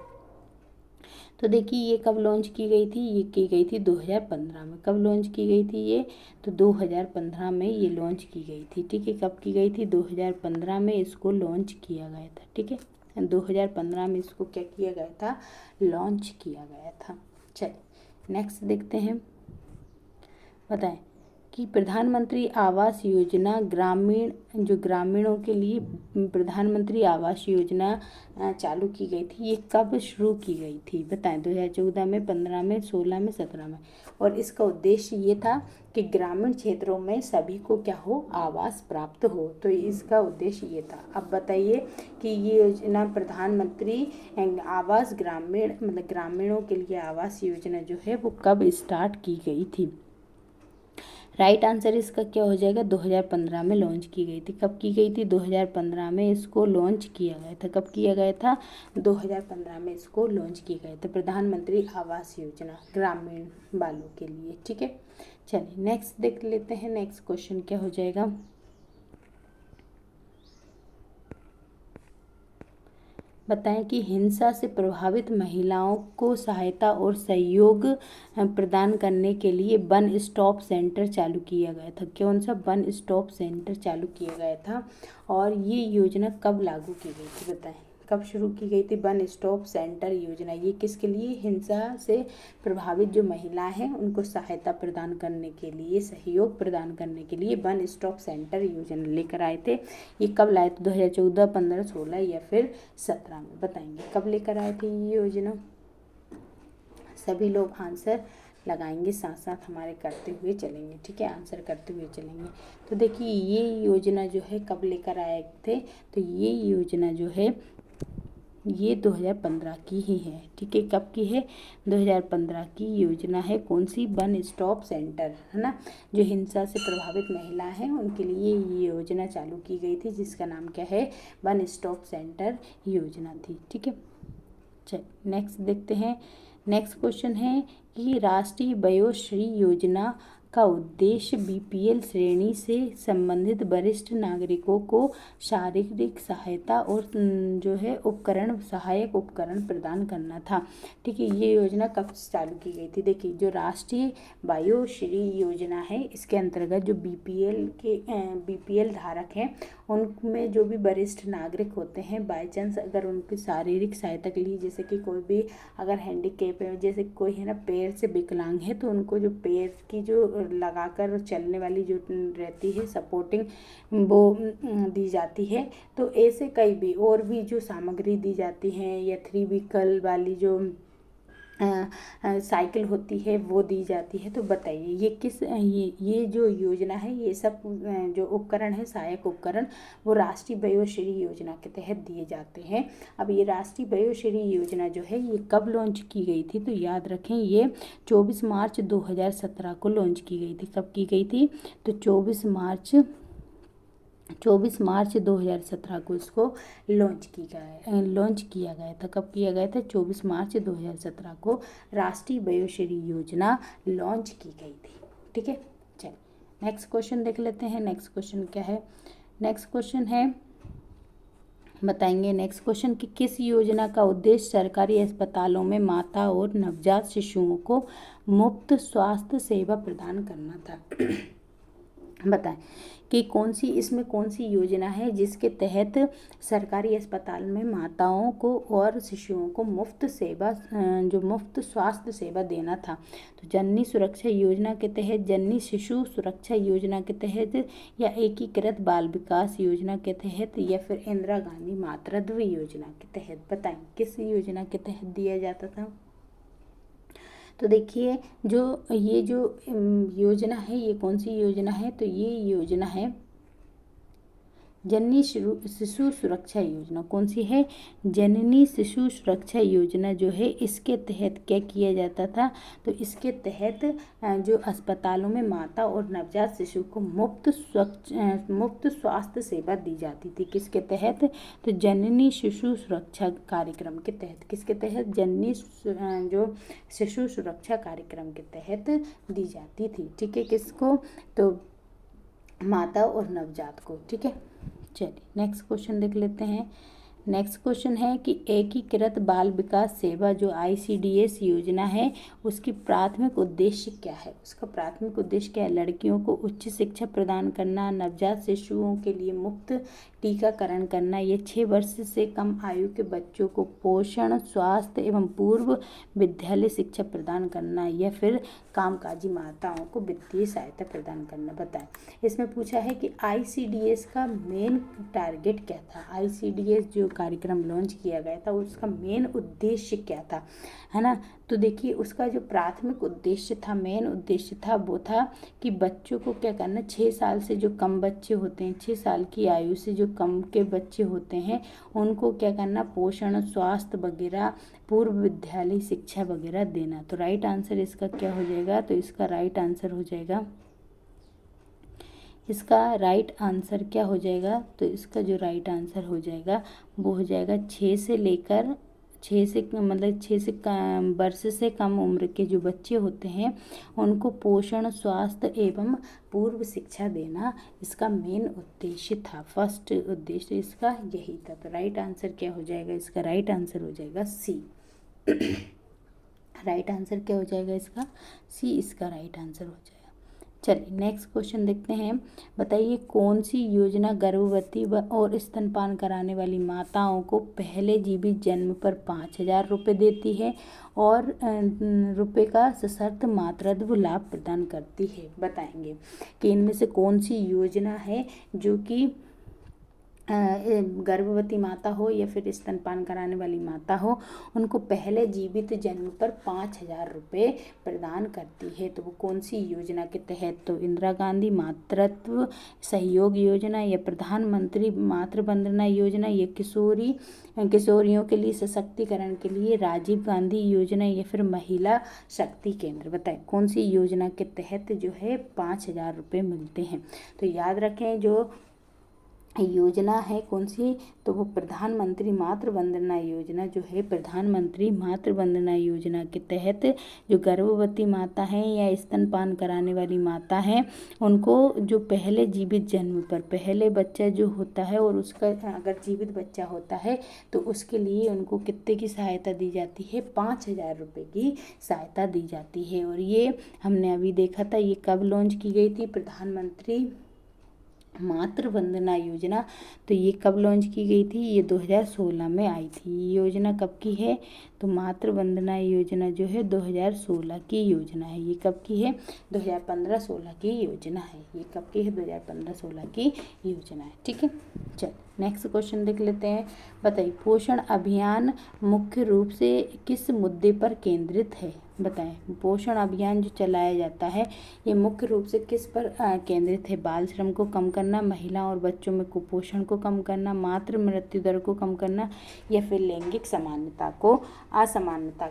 तो देखिए, ये कब लॉन्च की गई थी? ये की गई थी 2015 में। कब लॉन्च की गई थी ये? तो 2015 में ये लॉन्च की गई थी। ठीक है, कब की गई थी? 2015 में इसको लॉन्च किया गया था। ठीक है, 2015 में इसको क्या किया गया था? लॉन्च किया गया था। चलिए नेक्स्ट देखते हैं। बताएं कि प्रधानमंत्री आवास योजना ग्रामीणों के लिए प्रधानमंत्री आवास योजना चालू की गई थी, ये कब शुरू की गई थी बताएं? 2014 में, 15 में, 16 में, 17 में? और इसका उद्देश्य ये था कि ग्रामीण क्षेत्रों में सभी को क्या हो? आवास प्राप्त हो। तो इसका उद्देश्य ये था। अब बताइए कि ये योजना प्रधानमंत्री आवास ग्रामीणों के लिए आवास योजना जो है वो कब स्टार्ट की गई थी? राइट आंसर इसका क्या हो जाएगा? 2015 में लॉन्च की गई थी। कब की गई थी? 2015 में इसको लॉन्च किया गया था। कब किया गया था? 2015 में इसको लॉन्च किया गया था, प्रधानमंत्री आवास योजना ग्रामीण वालों के लिए। ठीक है, चलिए नेक्स्ट देख लेते हैं। नेक्स्ट क्वेश्चन क्या हो जाएगा? बताएं कि हिंसा से प्रभावित महिलाओं को सहायता और सहयोग प्रदान करने के लिए वन स्टॉप सेंटर चालू किया गया था। कौन सा वन स्टॉप सेंटर चालू किया गया था और ये योजना कब लागू की गई थी? बताएं कब शुरू की गई थी वन स्टॉप सेंटर योजना? ये किसके लिए? हिंसा से प्रभावित जो महिला हैं उनको सहायता प्रदान करने के लिए, सहयोग प्रदान करने के लिए वन स्टॉप सेंटर योजना लेकर आए थे। ये कब लाए थे? 2014, 15, 16 या फिर 17 में? बताएंगे कब लेकर आए थे ये योजना। सभी लोग आंसर लगाएंगे, साथ साथ हमारे करते हुए चलेंगे, ठीक है, आंसर करते हुए चलेंगे। तो देखिए ये योजना जो है कब लेकर आए थे? तो ये योजना जो है ये 2015 की ही है, ठीक है। कब की है? 2015 की योजना है। कौन सी? वन स्टॉप सेंटर, है ना। जो हिंसा से प्रभावित महिला हैं उनके लिए ये योजना चालू की गई थी, जिसका नाम क्या है? वन स्टॉप सेंटर योजना थी, ठीक है। चल नेक्स्ट देखते हैं। नेक्स्ट क्वेश्चन है कि राष्ट्रीय वयोश्री योजना का उद्देश्य बीपीएल श्रेणी से संबंधित वरिष्ठ नागरिकों को शारीरिक सहायता और जो है उपकरण, सहायक उपकरण प्रदान करना था, ठीक है। ये योजना कब चालू की गई थी? देखिए जो राष्ट्रीय वयोश्री योजना है इसके अंतर्गत जो बीपीएल धारक हैं उनमें जो भी वरिष्ठ नागरिक होते हैं, बाई चांस अगर उनकी शारीरिक सहायता के लिए, जैसे कि कोई भी अगर हैंडीकैप है, जैसे कोई है ना पैर से विकलांग है, तो उनको जो पैर की जो लगाकर चलने वाली जो रहती है सपोर्टिंग, वो दी जाती है। तो ऐसे कई भी और भी जो सामग्री दी जाती हैं, या 3 व्हीकल वाली जो साइकिल होती है वो दी जाती है। तो बताइए ये किस ये जो योजना है, ये सब जो उपकरण है, सहायक उपकरण, वो राष्ट्रीय वयोश्री योजना के तहत दिए जाते हैं। अब ये राष्ट्रीय वयोश्री योजना जो है ये कब लॉन्च की गई थी? तो याद रखें ये 24 मार्च 2017 को लॉन्च की गई थी। कब की गई थी? तो 24 मार्च 2017 को इसको लॉन्च किया गया था। कब किया गया था? 24 मार्च 2017 को राष्ट्रीय वयोश्री योजना लॉन्च की गई थी, ठीक है। चलिए नेक्स्ट क्वेश्चन देख लेते हैं। नेक्स्ट क्वेश्चन क्या है? नेक्स्ट क्वेश्चन है, बताएंगे नेक्स्ट क्वेश्चन कि किस योजना का उद्देश्य सरकारी अस्पतालों में माता और नवजात शिशुओं को मुफ्त स्वास्थ्य सेवा प्रदान करना था? बताएं कि इसमें कौन सी योजना है जिसके तहत सरकारी अस्पताल में माताओं को और शिशुओं को मुफ्त स्वास्थ्य सेवा देना था? तो जननी सुरक्षा योजना के तहत, जननी शिशु सुरक्षा योजना के तहत, या एकीकृत बाल विकास योजना के तहत, या फिर इंदिरा गांधी मातृत्व योजना के तहत? बताएं किस योजना के तहत दिया जाता था? तो देखिए ये जो योजना है ये कौन सी योजना है? तो ये योजना है जननी शिशु सुरक्षा योजना। कौन सी है? जननी शिशु सुरक्षा योजना जो है इसके तहत क्या किया जाता था? तो इसके तहत जो अस्पतालों में माता और नवजात शिशु को मुफ्त स्वास्थ्य सेवा दी जाती थी। किसके तहत? तो जननी शिशु सुरक्षा कार्यक्रम के तहत। किसके तहत? जननी जो शिशु सुरक्षा कार्यक्रम के तहत दी जाती थी, ठीक है। किसको? तो माता और नवजात को, ठीक है। चलिए नेक्स्ट क्वेश्चन देख लेते हैं। नेक्स्ट क्वेश्चन है कि एकीकृत बाल विकास सेवा जो ICDS योजना है उसकी प्राथमिक उद्देश्य क्या है? उसका प्राथमिक उद्देश्य क्या है? लड़कियों को उच्च शिक्षा प्रदान करना, नवजात शिशुओं के लिए मुफ्त टीकाकरण करना, या 6 वर्ष से कम आयु के बच्चों को पोषण, स्वास्थ्य एवं पूर्व विद्यालय शिक्षा प्रदान करना, या फिर कामकाजी माताओं को वित्तीय सहायता प्रदान करना? बताएं। इसमें पूछा है कि ICDS का मेन टारगेट क्या था? ICDS जो कार्यक्रम लॉन्च किया गया था उसका मेन उद्देश्य क्या था, है ना। तो देखिए उसका जो प्राथमिक उद्देश्य था, मेन उद्देश्य था, वो था कि बच्चों को क्या करना, 6 साल से जो कम बच्चे होते हैं, 6 साल की आयु से जो कम के बच्चे होते हैं उनको क्या करना, पोषण, स्वास्थ्य वगैरह, पूर्व विद्यालय शिक्षा वगैरह देना। तो राइट आंसर इसका क्या हो जाएगा? तो इसका राइट आंसर हो जाएगा, इसका राइट आंसर क्या हो जाएगा? तो इसका जो राइट आंसर हो जाएगा वो हो जाएगा 6 6 से मतलब 6 से वर्ष से कम उम्र के जो बच्चे होते हैं उनको पोषण, स्वास्थ्य एवं पूर्व शिक्षा देना इसका मेन उद्देश्य था। फर्स्ट उद्देश्य इसका यही था। तो राइट आंसर क्या हो जाएगा इसका? राइट आंसर हो जाएगा सी। राइट आंसर क्या हो जाएगा इसका? सी इसका राइट आंसर हो जाएगा। चलिए नेक्स्ट क्वेश्चन देखते हैं। बताइए कौन सी योजना गर्भवती और स्तनपान कराने वाली माताओं को पहले जीवित जन्म पर 5,000 रुपये देती है और रुपये का सशर्त मातृत्व लाभ प्रदान करती है? बताएंगे कि इनमें से कौन सी योजना है जो कि गर्भवती माता हो या फिर स्तनपान कराने वाली माता हो, उनको पहले जीवित जन्म पर 5,000 रुपये प्रदान करती है। तो वो कौन सी योजना के तहत? तो इंदिरा गांधी मातृत्व सहयोग योजना, या प्रधानमंत्री मातृ वंदना योजना, या किशोरियों के लिए सशक्तिकरण के लिए राजीव गांधी योजना, या फिर महिला शक्ति केंद्र? बताएं कौन सी योजना के तहत जो है 5,000 रुपये मिलते हैं? तो याद रखें जो योजना है कौन सी, तो वो प्रधानमंत्री मातृ वंदना योजना जो है, प्रधानमंत्री मातृ वंदना योजना के तहत जो गर्भवती माता है या स्तनपान कराने वाली माता है उनको जो पहले जीवित जन्म पर पहले बच्चा जो होता है और उसका अगर जीवित बच्चा होता है तो उसके लिए उनको कितने की सहायता दी जाती है? 5,000 रुपये की सहायता दी जाती है। और ये हमने अभी देखा था, ये कब लॉन्च की गई थी? प्रधानमंत्री मातृ वंदना योजना। तो ये कब लॉन्च की गई थी? ये 2016 में आई थी। ये योजना कब की है? तो मातृ वंदना योजना जो है 2016 की योजना है। ये कब की है? 2015-16 की योजना है। ये कब की है? 2015-16 की योजना है। ठीक है, चल नेक्स्ट क्वेश्चन देख लेते हैं। बताइए पोषण अभियान मुख्य रूप से किस मुद्दे पर केंद्रित है? बताएं पोषण अभियान जो चलाया जाता है ये मुख्य रूप से किस पर केंद्रित है? बाल श्रम को कम करना, महिला और बच्चों में कुपोषण को कम करना, मातृ मृत्यु दर को कम करना, या फिर लैंगिक असमानता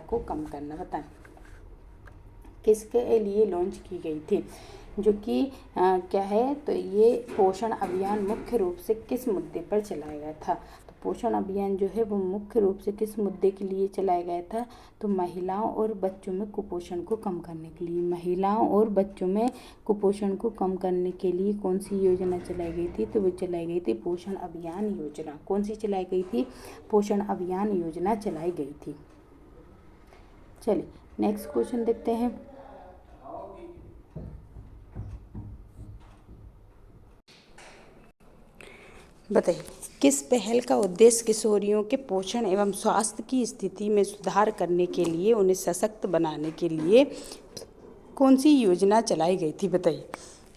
को कम करना? बताएं किसके लिए लॉन्च की गई थी? जो कि क्या है, तो ये पोषण अभियान मुख्य रूप से किस मुद्दे पर चलाया गया था? तो पोषण अभियान जो है वो मुख्य रूप से किस मुद्दे के लिए चलाया गया था? तो महिलाओं और बच्चों में कुपोषण को कम करने के लिए। महिलाओं और बच्चों में कुपोषण को कम करने के लिए कौन सी योजना चलाई गई थी? तो वो चलाई गई थी पोषण अभियान योजना। कौन सी चलाई गई थी? पोषण अभियान योजना चलाई गई थी। चलिए नेक्स्ट क्वेश्चन देखते हैं। बताइए किस पहल का उद्देश्य किशोरियों के पोषण एवं स्वास्थ्य की स्थिति में सुधार करने के लिए, उन्हें सशक्त बनाने के लिए कौन सी योजना चलाई गई थी? बताइए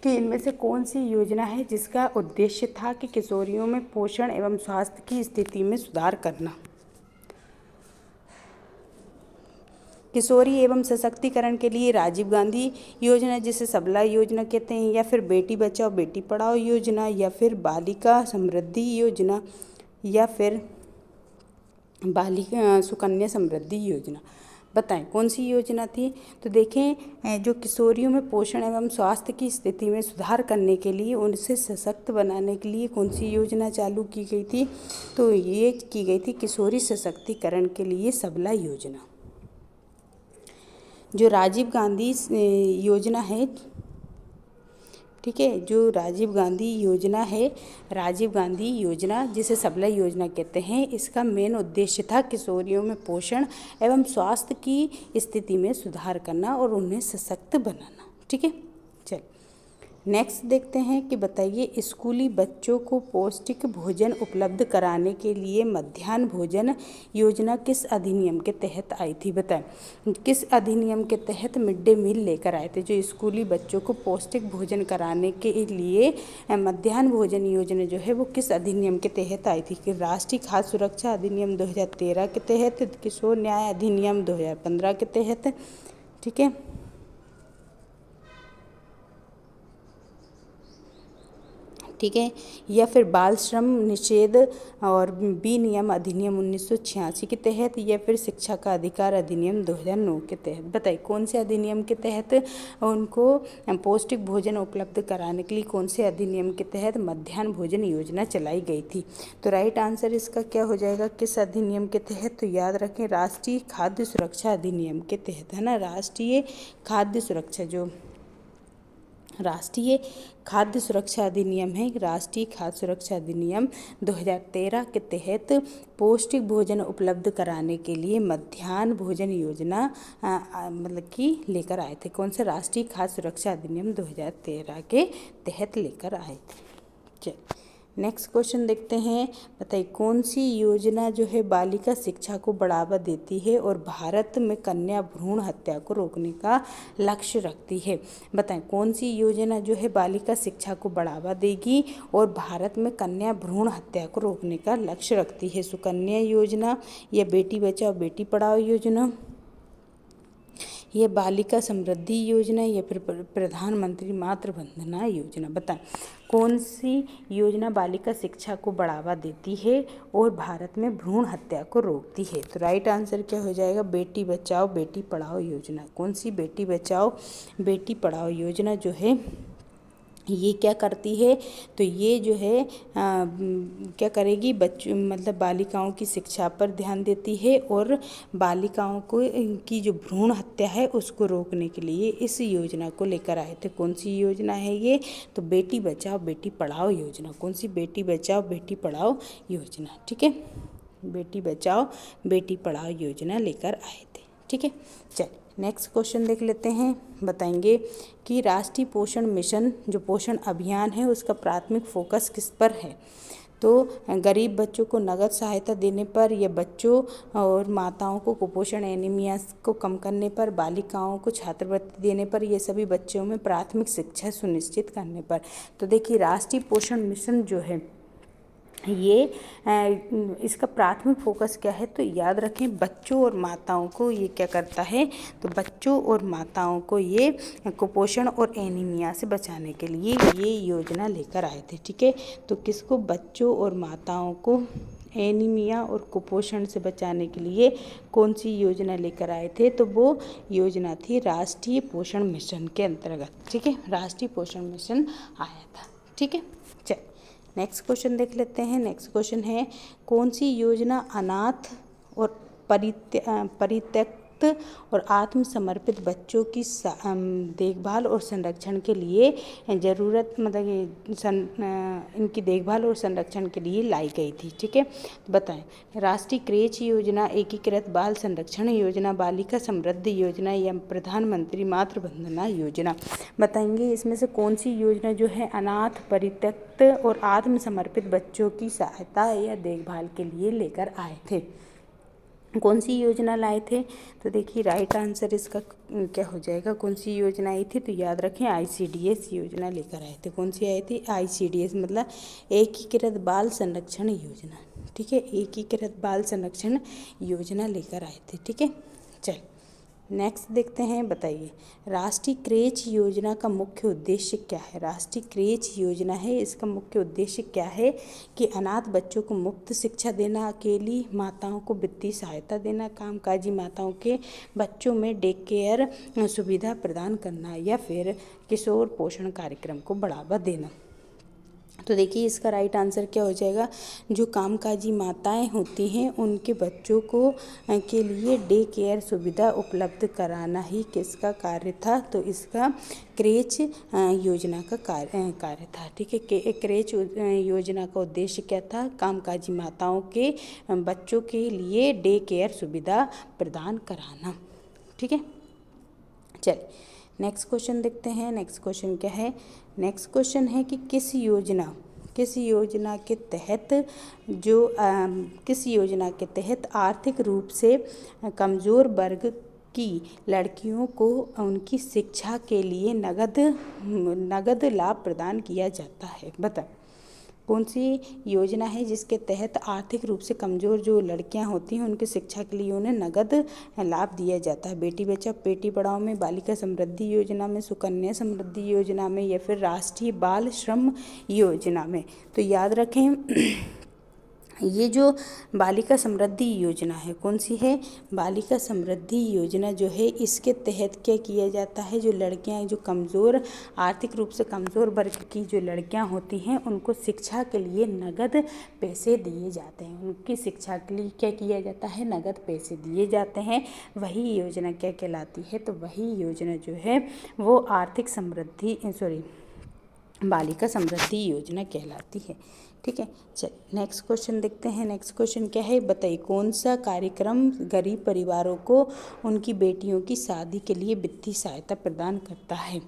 कि इनमें से कौन सी योजना है जिसका उद्देश्य था कि किशोरियों में पोषण एवं स्वास्थ्य की स्थिति में सुधार करना। किशोरी एवं सशक्तिकरण के लिए राजीव गांधी योजना जिसे सबला योजना कहते हैं, या फिर बेटी बचाओ बेटी पढ़ाओ योजना, या फिर बालिका समृद्धि योजना, या फिर बालिका सुकन्या समृद्धि योजना? बताएं कौन सी योजना थी? तो देखें जो किशोरियों में पोषण एवं स्वास्थ्य की स्थिति में सुधार करने के लिए, उनसे सशक्त बनाने के लिए कौन सी योजना चालू की गई थी? तो ये की गई थी किशोरी सशक्तिकरण के लिए सबला योजना। जो राजीव गांधी योजना है, ठीक है, जो राजीव गांधी योजना है, राजीव गांधी योजना जिसे सबला योजना कहते हैं, इसका मेन उद्देश्य था किशोरियों में पोषण एवं स्वास्थ्य की स्थिति में सुधार करना और उन्हें सशक्त बनाना। ठीक है, चल नेक्स्ट देखते हैं कि बताइए स्कूली बच्चों को पौष्टिक भोजन उपलब्ध कराने के लिए मध्याह्न भोजन योजना किस अधिनियम के तहत आई थी? बताएं किस अधिनियम के तहत मिड डे मील लेकर आए थे? जो स्कूली बच्चों को पौष्टिक भोजन कराने के लिए मध्याह्न भोजन योजना जो है वो किस अधिनियम के तहत आई थी? कि राष्ट्रीय खाद्य सुरक्षा अधिनियम 2013 के तहत, किशोर न्याय अधिनियम 2015 के तहत। ठीक है, ठीक है। या फिर बाल श्रम निषेध और विनियम अधिनियम 1986 के तहत, या फिर शिक्षा का अधिकार अधिनियम 2009 के तहत। बताइए कौन से अधिनियम के तहत उनको पौष्टिक भोजन उपलब्ध कराने के लिए कौन से अधिनियम के तहत मध्याह्न भोजन योजना चलाई गई थी। तो राइट आंसर इसका क्या हो जाएगा, किस अधिनियम के तहत। तो याद रखें राष्ट्रीय खाद्य सुरक्षा अधिनियम के तहत, है ना। राष्ट्रीय खाद्य सुरक्षा, जो राष्ट्रीय खाद्य सुरक्षा अधिनियम है, राष्ट्रीय खाद्य सुरक्षा अधिनियम 2013 के तहत पौष्टिक भोजन उपलब्ध कराने के लिए मध्याह्न भोजन योजना मतलब कि लेकर आए थे। कौन से राष्ट्रीय खाद्य सुरक्षा अधिनियम 2013 के तहत लेकर आए थे। चलिए नेक्स्ट क्वेश्चन देखते हैं। बताइए कौन सी योजना जो है बालिका शिक्षा को बढ़ावा देती है और भारत में कन्या भ्रूण हत्या को रोकने का लक्ष्य रखती है। बताएं कौन सी योजना जो है बालिका शिक्षा को बढ़ावा देगी और भारत में कन्या भ्रूण हत्या को रोकने का लक्ष्य रखती है। सुकन्या योजना, या बेटी बचाओ बेटी पढ़ाओ योजना, ये बालिका समृद्धि योजना, या फिर प्रधानमंत्री मातृ वंदना योजना। बताएं कौन सी योजना बालिका शिक्षा को बढ़ावा देती है और भारत में भ्रूण हत्या को रोकती है। तो राइट आंसर क्या हो जाएगा, बेटी बचाओ बेटी पढ़ाओ योजना। कौन सी बेटी बचाओ बेटी पढ़ाओ योजना जो है ये क्या करती है, तो ये जो है क्या करेगी, बच्चों मतलब बालिकाओं की शिक्षा पर ध्यान देती है और बालिकाओं को की जो भ्रूण हत्या है उसको रोकने के लिए इस योजना को लेकर आए थे। कौन सी योजना है ये, तो बेटी बचाओ बेटी पढ़ाओ योजना। कौन सी, बेटी बचाओ बेटी पढ़ाओ योजना। ठीक है, बेटी बचाओ बेटी पढ़ाओ योजना लेकर आए थे। ठीक है, चलिए नेक्स्ट क्वेश्चन देख लेते हैं। बताएंगे कि राष्ट्रीय पोषण मिशन जो पोषण अभियान है उसका प्राथमिक फोकस किस पर है। तो गरीब बच्चों को नगद सहायता देने पर, या बच्चों और माताओं को कुपोषण एनीमिया को कम करने पर, बालिकाओं को छात्रवृत्ति देने पर, ये सभी बच्चों में प्राथमिक शिक्षा सुनिश्चित करने पर। तो देखिए राष्ट्रीय पोषण मिशन जो है ये इसका प्राथमिक फोकस क्या है, तो याद रखें बच्चों और माताओं को ये क्या करता है, तो बच्चों और माताओं को ये कुपोषण और एनीमिया से बचाने के लिए ये योजना लेकर आए थे। ठीक है, तो किसको, बच्चों और माताओं को एनीमिया और कुपोषण से बचाने के लिए कौन सी योजना लेकर आए थे, तो वो योजना थी राष्ट्रीय पोषण मिशन के अंतर्गत। ठीक है, राष्ट्रीय पोषण मिशन आया था। ठीक है, चलिए नेक्स्ट क्वेश्चन देख लेते हैं। नेक्स्ट क्वेश्चन है कौन सी योजना अनाथ और परित्यक्त और आत्मसमर्पित बच्चों की देखभाल और संरक्षण के लिए ज़रूरत इनकी देखभाल और संरक्षण के लिए लाई गई थी। ठीक है, तो बताएं राष्ट्रीय क्रेच योजना, एकीकृत बाल संरक्षण योजना, बालिका समृद्धि योजना, या प्रधानमंत्री मातृ वंदना योजना। बताएंगे इसमें से कौन सी योजना जो है अनाथ परित्यक्त और आत्मसमर्पित बच्चों की सहायता या देखभाल के लिए लेकर आए थे। कौन सी योजना लाए थे, तो देखिए राइट आंसर इसका क्या हो जाएगा, कौन सी योजना आई थी, तो याद रखें ICDS योजना लेकर आए थे। कौन सी आई थी, ICDS मतलब एकीकृत बाल संरक्षण योजना। ठीक है, एकीकृत बाल संरक्षण योजना लेकर आए थे। ठीक है, चल नेक्स्ट देखते हैं। बताइए राष्ट्रीय क्रेच योजना का मुख्य उद्देश्य क्या है। राष्ट्रीय क्रेच योजना है, इसका मुख्य उद्देश्य क्या है कि अनाथ बच्चों को मुफ्त शिक्षा देना, अकेली माताओं को वित्तीय सहायता देना, कामकाजी माताओं के बच्चों में डे केयर सुविधा प्रदान करना, या फिर किशोर पोषण कार्यक्रम को बढ़ावा देना। तो देखिए इसका राइट आंसर क्या हो जाएगा, जो कामकाजी माताएं होती हैं उनके बच्चों को के लिए डे केयर सुविधा उपलब्ध कराना ही किसका कार्य था, तो इसका क्रेच योजना का कार्य था। ठीक है, क्रेच योजना का उद्देश्य क्या था, कामकाजी माताओं के बच्चों के लिए डे केयर सुविधा प्रदान कराना। ठीक है, चलिए नेक्स्ट क्वेश्चन देखते हैं। नेक्स्ट क्वेश्चन क्या है, नेक्स्ट क्वेश्चन है कि किस योजना के तहत किस योजना के तहत आर्थिक रूप से कमज़ोर वर्ग की लड़कियों को उनकी शिक्षा के लिए नगद लाभ प्रदान किया जाता है। बताएं कौन सी योजना है जिसके तहत आर्थिक रूप से कमज़ोर जो लड़कियां होती हैं उनकी शिक्षा के लिए उन्हें नगद लाभ दिया जाता है? बेटी बचाओ बेटी पढ़ाओ में, बालिका समृद्धि योजना में, सुकन्या समृद्धि योजना में, या फिर राष्ट्रीय बाल श्रम योजना में? तो याद रखें ये जो बालिका समृद्धि योजना है कौन सी है? बालिका समृद्धि योजना जो है इसके तहत क्या किया जाता है, जो लड़कियां जो कमज़ोर आर्थिक रूप से कमज़ोर वर्ग की जो लड़कियां होती हैं उनको शिक्षा के लिए नगद पैसे दिए जाते हैं। उनकी शिक्षा के लिए क्या किया जाता है? नगद पैसे दिए जाते हैं। वही योजना क्या कहलाती है? तो वही योजना जो है वो आर्थिक समृद्धि बालिका समृद्धि योजना कहलाती है। ठीक है, चल नेक्स्ट क्वेश्चन देखते हैं। नेक्स्ट क्वेश्चन क्या है बताइए? कौन सा कार्यक्रम गरीब परिवारों को उनकी बेटियों की शादी के लिए वित्तीय सहायता प्रदान करता है?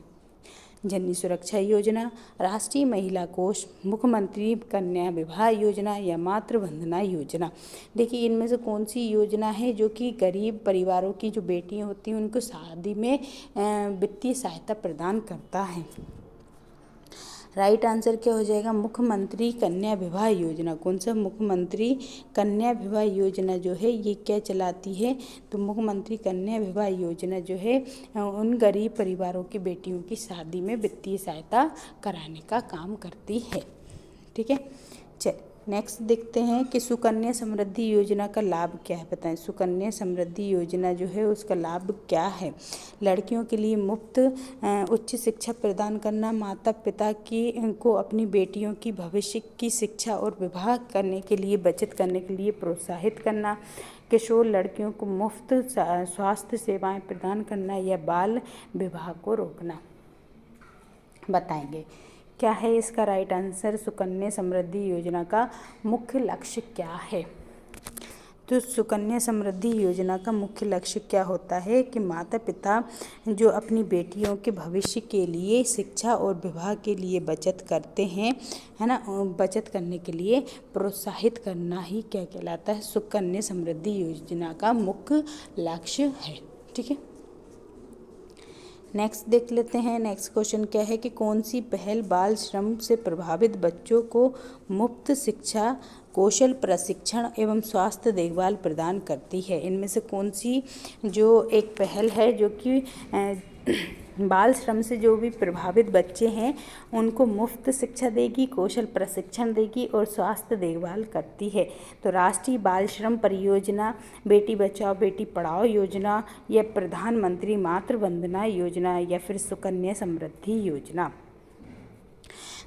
जननी सुरक्षा योजना, राष्ट्रीय महिला कोष, मुख्यमंत्री कन्या विवाह योजना, या मातृ वंदना योजना? देखिए इनमें से कौन सी योजना है जो कि गरीब परिवारों की जो बेटियां होती हैं उनको शादी में वित्तीय सहायता प्रदान करता है? राइट आंसर क्या हो जाएगा? मुख्यमंत्री कन्या विवाह योजना। कौन सा? मुख्यमंत्री कन्या विवाह योजना जो है ये क्या चलाती है? तो मुख्यमंत्री कन्या विवाह योजना जो है उन गरीब परिवारों की बेटियों की शादी में वित्तीय सहायता कराने का काम करती है। ठीक है, चल नेक्स्ट देखते हैं कि सुकन्या समृद्धि योजना का लाभ क्या है? बताएं सुकन्या समृद्धि योजना जो है उसका लाभ क्या है? लड़कियों के लिए मुफ्त उच्च शिक्षा प्रदान करना, माता पिता की को अपनी बेटियों की भविष्य की शिक्षा और विवाह करने के लिए बचत करने के लिए प्रोत्साहित करना, किशोर लड़कियों को मुफ्त स्वास्थ्य सेवाएं प्रदान करना, या बाल विवाह को रोकना? बताएंगे क्या है इसका राइट आंसर? सुकन्या समृद्धि योजना का मुख्य लक्ष्य क्या है? तो सुकन्या समृद्धि योजना का मुख्य लक्ष्य क्या होता है कि माता पिता जो अपनी बेटियों के भविष्य के लिए शिक्षा और विवाह के लिए बचत करते हैं, है ना, बचत करने के लिए प्रोत्साहित करना ही क्या कहलाता है? सुकन्या समृद्धि योजना का मुख्य लक्ष्य है। ठीक है, नेक्स्ट देख लेते हैं। नेक्स्ट क्वेश्चन क्या है कि कौन सी पहल बाल श्रम से प्रभावित बच्चों को मुफ्त शिक्षा, कौशल प्रशिक्षण एवं स्वास्थ्य देखभाल प्रदान करती है? इनमें से कौन सी जो एक पहल है जो कि बाल श्रम से जो भी प्रभावित बच्चे हैं उनको मुफ्त शिक्षा देगी, कौशल प्रशिक्षण देगी और स्वास्थ्य देखभाल करती है? तो राष्ट्रीय बाल श्रम परियोजना, बेटी बचाओ बेटी पढ़ाओ योजना, या प्रधानमंत्री मातृ वंदना योजना, या फिर सुकन्या समृद्धि योजना?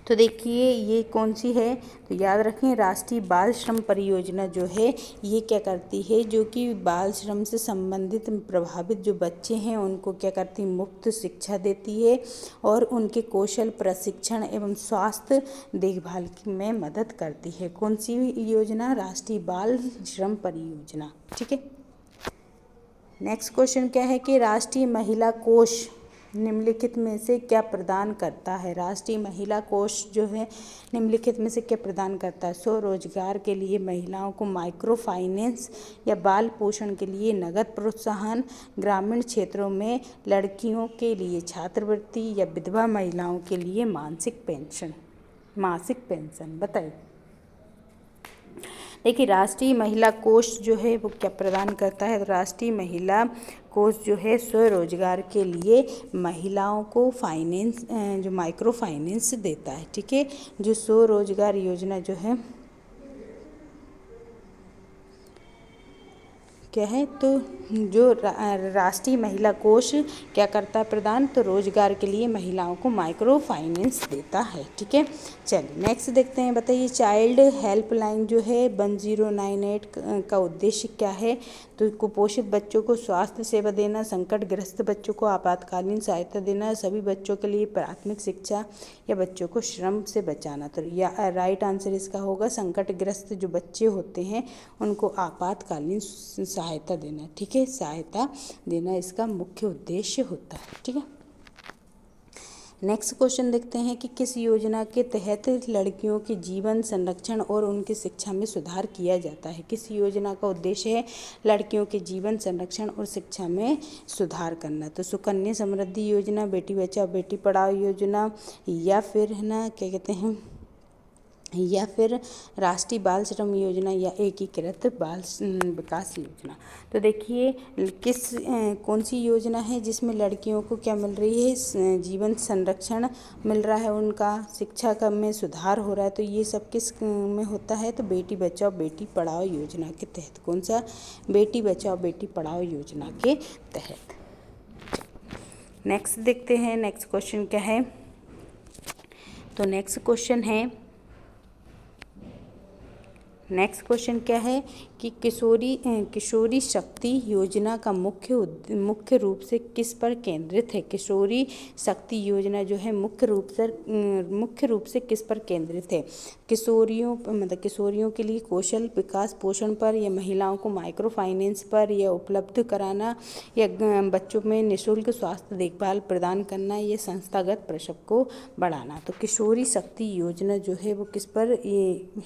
तो देखिए ये कौन सी है? तो याद रखें राष्ट्रीय बाल श्रम परियोजना जो है ये क्या करती है, जो कि बाल श्रम से संबंधित प्रभावित जो बच्चे हैं उनको क्या करती है? मुफ्त शिक्षा देती है और उनके कौशल प्रशिक्षण एवं स्वास्थ्य देखभाल में मदद करती है। कौन सी योजना? राष्ट्रीय बाल श्रम परियोजना। ठीक है, नेक्स्ट क्वेश्चन क्या है कि राष्ट्रीय महिला कोष निम्नलिखित में से क्या प्रदान करता है? राष्ट्रीय महिला कोष जो है निम्नलिखित में से क्या प्रदान करता है? स्वरोजगार के लिए महिलाओं को माइक्रो फाइनेंस, या बाल पोषण के लिए नगद प्रोत्साहन, ग्रामीण क्षेत्रों में लड़कियों के लिए छात्रवृत्ति, या विधवा महिलाओं के लिए मासिक पेंशन? बताइए। देखिए राष्ट्रीय महिला कोष जो है वो क्या प्रदान करता है? राष्ट्रीय महिला कोष जो है स्वरोजगार के लिए महिलाओं को फाइनेंस जो माइक्रो फाइनेंस देता है। ठीक है, जो स्वरोजगार योजना जो है क्या है? तो जो राष्ट्रीय महिला कोष क्या करता है प्रदान? तो रोजगार के लिए महिलाओं को माइक्रो फाइनेंस देता है। ठीक है, चलिए नेक्स्ट देखते हैं। बताइए चाइल्ड हेल्पलाइन जो है 1098 का उद्देश्य क्या है? तो कुपोषित बच्चों को स्वास्थ्य सेवा देना, संकटग्रस्त बच्चों को आपातकालीन सहायता देना, सभी बच्चों के लिए प्राथमिक शिक्षा, या बच्चों को श्रम से बचाना? तो या राइट आंसर इसका होगा संकटग्रस्त जो बच्चे होते हैं उनको आपातकालीन सहायता देना। ठीक है, सहायता देना इसका मुख्य उद्देश्य होता है। ठीक है, नेक्स्ट क्वेश्चन देखते हैं कि किस योजना के तहत लड़कियों के जीवन संरक्षण और उनकी शिक्षा में सुधार किया जाता है? किस योजना का उद्देश्य है लड़कियों के जीवन संरक्षण और शिक्षा में सुधार करना? तो सुकन्या समृद्धि योजना, बेटी बचाओ बेटी पढ़ाओ योजना, या फिर है ना क्या कहते हैं या फिर राष्ट्रीय बाल श्रम योजना या एकीकृत बाल विकास योजना। तो देखिए कौन सी योजना है जिसमें लड़कियों को क्या मिल रही है, जीवन संरक्षण मिल रहा है, उनका शिक्षा का में सुधार हो रहा है। तो ये सब किस में होता है, तो बेटी बचाओ बेटी पढ़ाओ योजना के तहत। कौन सा, बेटी बचाओ बेटी पढ़ाओ योजना के तहत। नेक्स्ट देखते हैं नेक्स्ट क्वेश्चन क्या है। तो नेक्स्ट क्वेश्चन क्या है कि किशोरी शक्ति योजना का मुख्य रूप से किस पर केंद्रित है। किशोरी शक्ति योजना जो है मुख्य रूप से किस पर केंद्रित है। किशोरियों के लिए कौशल विकास पोषण पर, या महिलाओं को माइक्रो फाइनेंस पर, या उपलब्ध कराना, या बच्चों में निःशुल्क स्वास्थ्य देखभाल प्रदान करना, या संस्थागत प्रसव को बढ़ाना। तो किशोरी शक्ति योजना जो है वो किस पर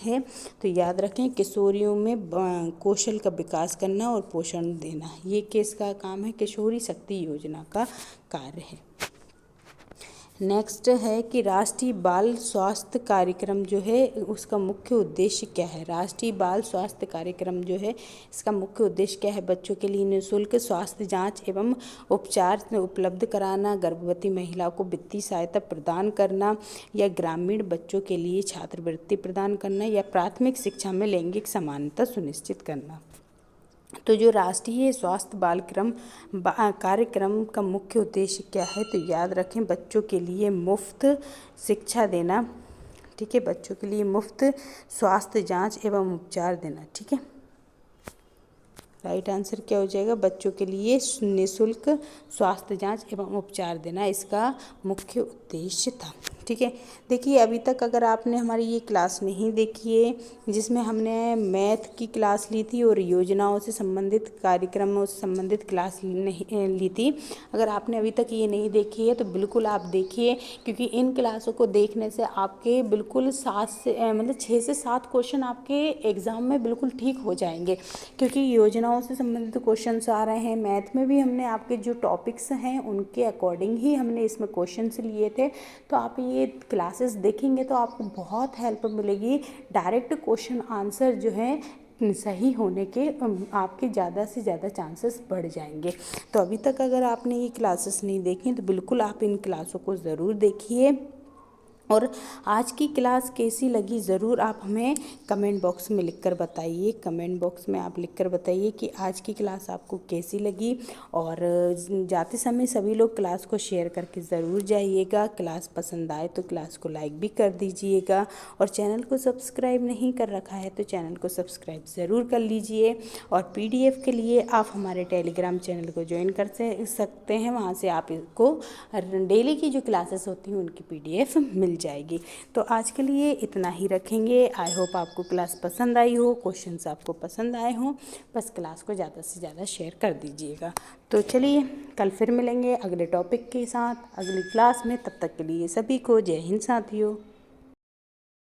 है, तो याद रखें किशोरियों में कौशल का विकास करना और पोषण देना, ये किसका काम है, किशोरी शक्ति योजना का कार्य है। नेक्स्ट है कि राष्ट्रीय बाल स्वास्थ्य कार्यक्रम जो है उसका मुख्य उद्देश्य क्या है। राष्ट्रीय बाल स्वास्थ्य कार्यक्रम जो है इसका मुख्य उद्देश्य क्या है, बच्चों के लिए निःशुल्क स्वास्थ्य जांच एवं उपचार उपलब्ध कराना, गर्भवती महिलाओं को वित्तीय सहायता प्रदान करना, या ग्रामीण बच्चों के लिए छात्रवृत्ति प्रदान करना, या प्राथमिक शिक्षा में लैंगिक समानता सुनिश्चित करना। तो जो राष्ट्रीय स्वास्थ्य कार्यक्रम का मुख्य उद्देश्य क्या है, तो याद रखें बच्चों के लिए मुफ्त शिक्षा देना, ठीक है, बच्चों के लिए मुफ्त स्वास्थ्य जांच एवं उपचार देना, ठीक है। राइट आंसर क्या हो जाएगा, बच्चों के लिए निःशुल्क स्वास्थ्य जांच एवं उपचार देना इसका मुख्य उद्देश्य था, ठीक है। देखिए अभी तक अगर आपने हमारी ये क्लास नहीं देखी है जिसमें हमने मैथ की क्लास ली थी और योजनाओं से संबंधित कार्यक्रमों से संबंधित क्लास नहीं ली थी, अगर आपने अभी तक ये नहीं देखी है तो बिल्कुल आप देखिए, क्योंकि इन क्लासों को देखने से आपके बिल्कुल 6 से 7 क्वेश्चन आपके एग्ज़ाम में बिल्कुल ठीक हो जाएंगे, क्योंकि योजनाओं से संबंधित क्वेश्चंस आ रहे हैं। मैथ में भी हमने आपके जो टॉपिक्स हैं उनके अकॉर्डिंग ही हमने इसमें क्वेश्चंस लिए थे। तो आप ये क्लासेस देखेंगे तो आपको बहुत हेल्प मिलेगी, डायरेक्ट क्वेश्चन आंसर जो है सही होने के आपके ज़्यादा से ज़्यादा चांसेस बढ़ जाएंगे। तो अभी तक अगर आपने ये क्लासेस नहीं देखी तो बिल्कुल आप इन क्लासों को ज़रूर देखिए, और आज की क्लास कैसी लगी ज़रूर आप हमें कमेंट बॉक्स में लिखकर बताइए। कमेंट बॉक्स में आप लिखकर बताइए कि आज की क्लास आपको कैसी लगी, और जाते समय सभी लोग क्लास को शेयर करके ज़रूर जाइएगा। क्लास पसंद आए तो क्लास को लाइक भी कर दीजिएगा, और चैनल को सब्सक्राइब नहीं कर रखा है तो चैनल को सब्सक्राइब ज़रूर कर लीजिए। और PDF के लिए आप हमारे टेलीग्राम चैनल को ज्वाइन कर सकते हैं, वहाँ से आप इसको डेली की जो क्लासेस होती हैं उनकी PDF मिल जाएगी। तो आज के लिए इतना ही रखेंगे। आई होप आपको क्लास पसंद आई हो, क्वेश्चंस आपको पसंद आए हों, बस क्लास को ज़्यादा से ज़्यादा शेयर कर दीजिएगा। तो चलिए कल फिर मिलेंगे अगले टॉपिक के साथ अगली क्लास में, तब तक के लिए सभी को जय हिंद साथियों।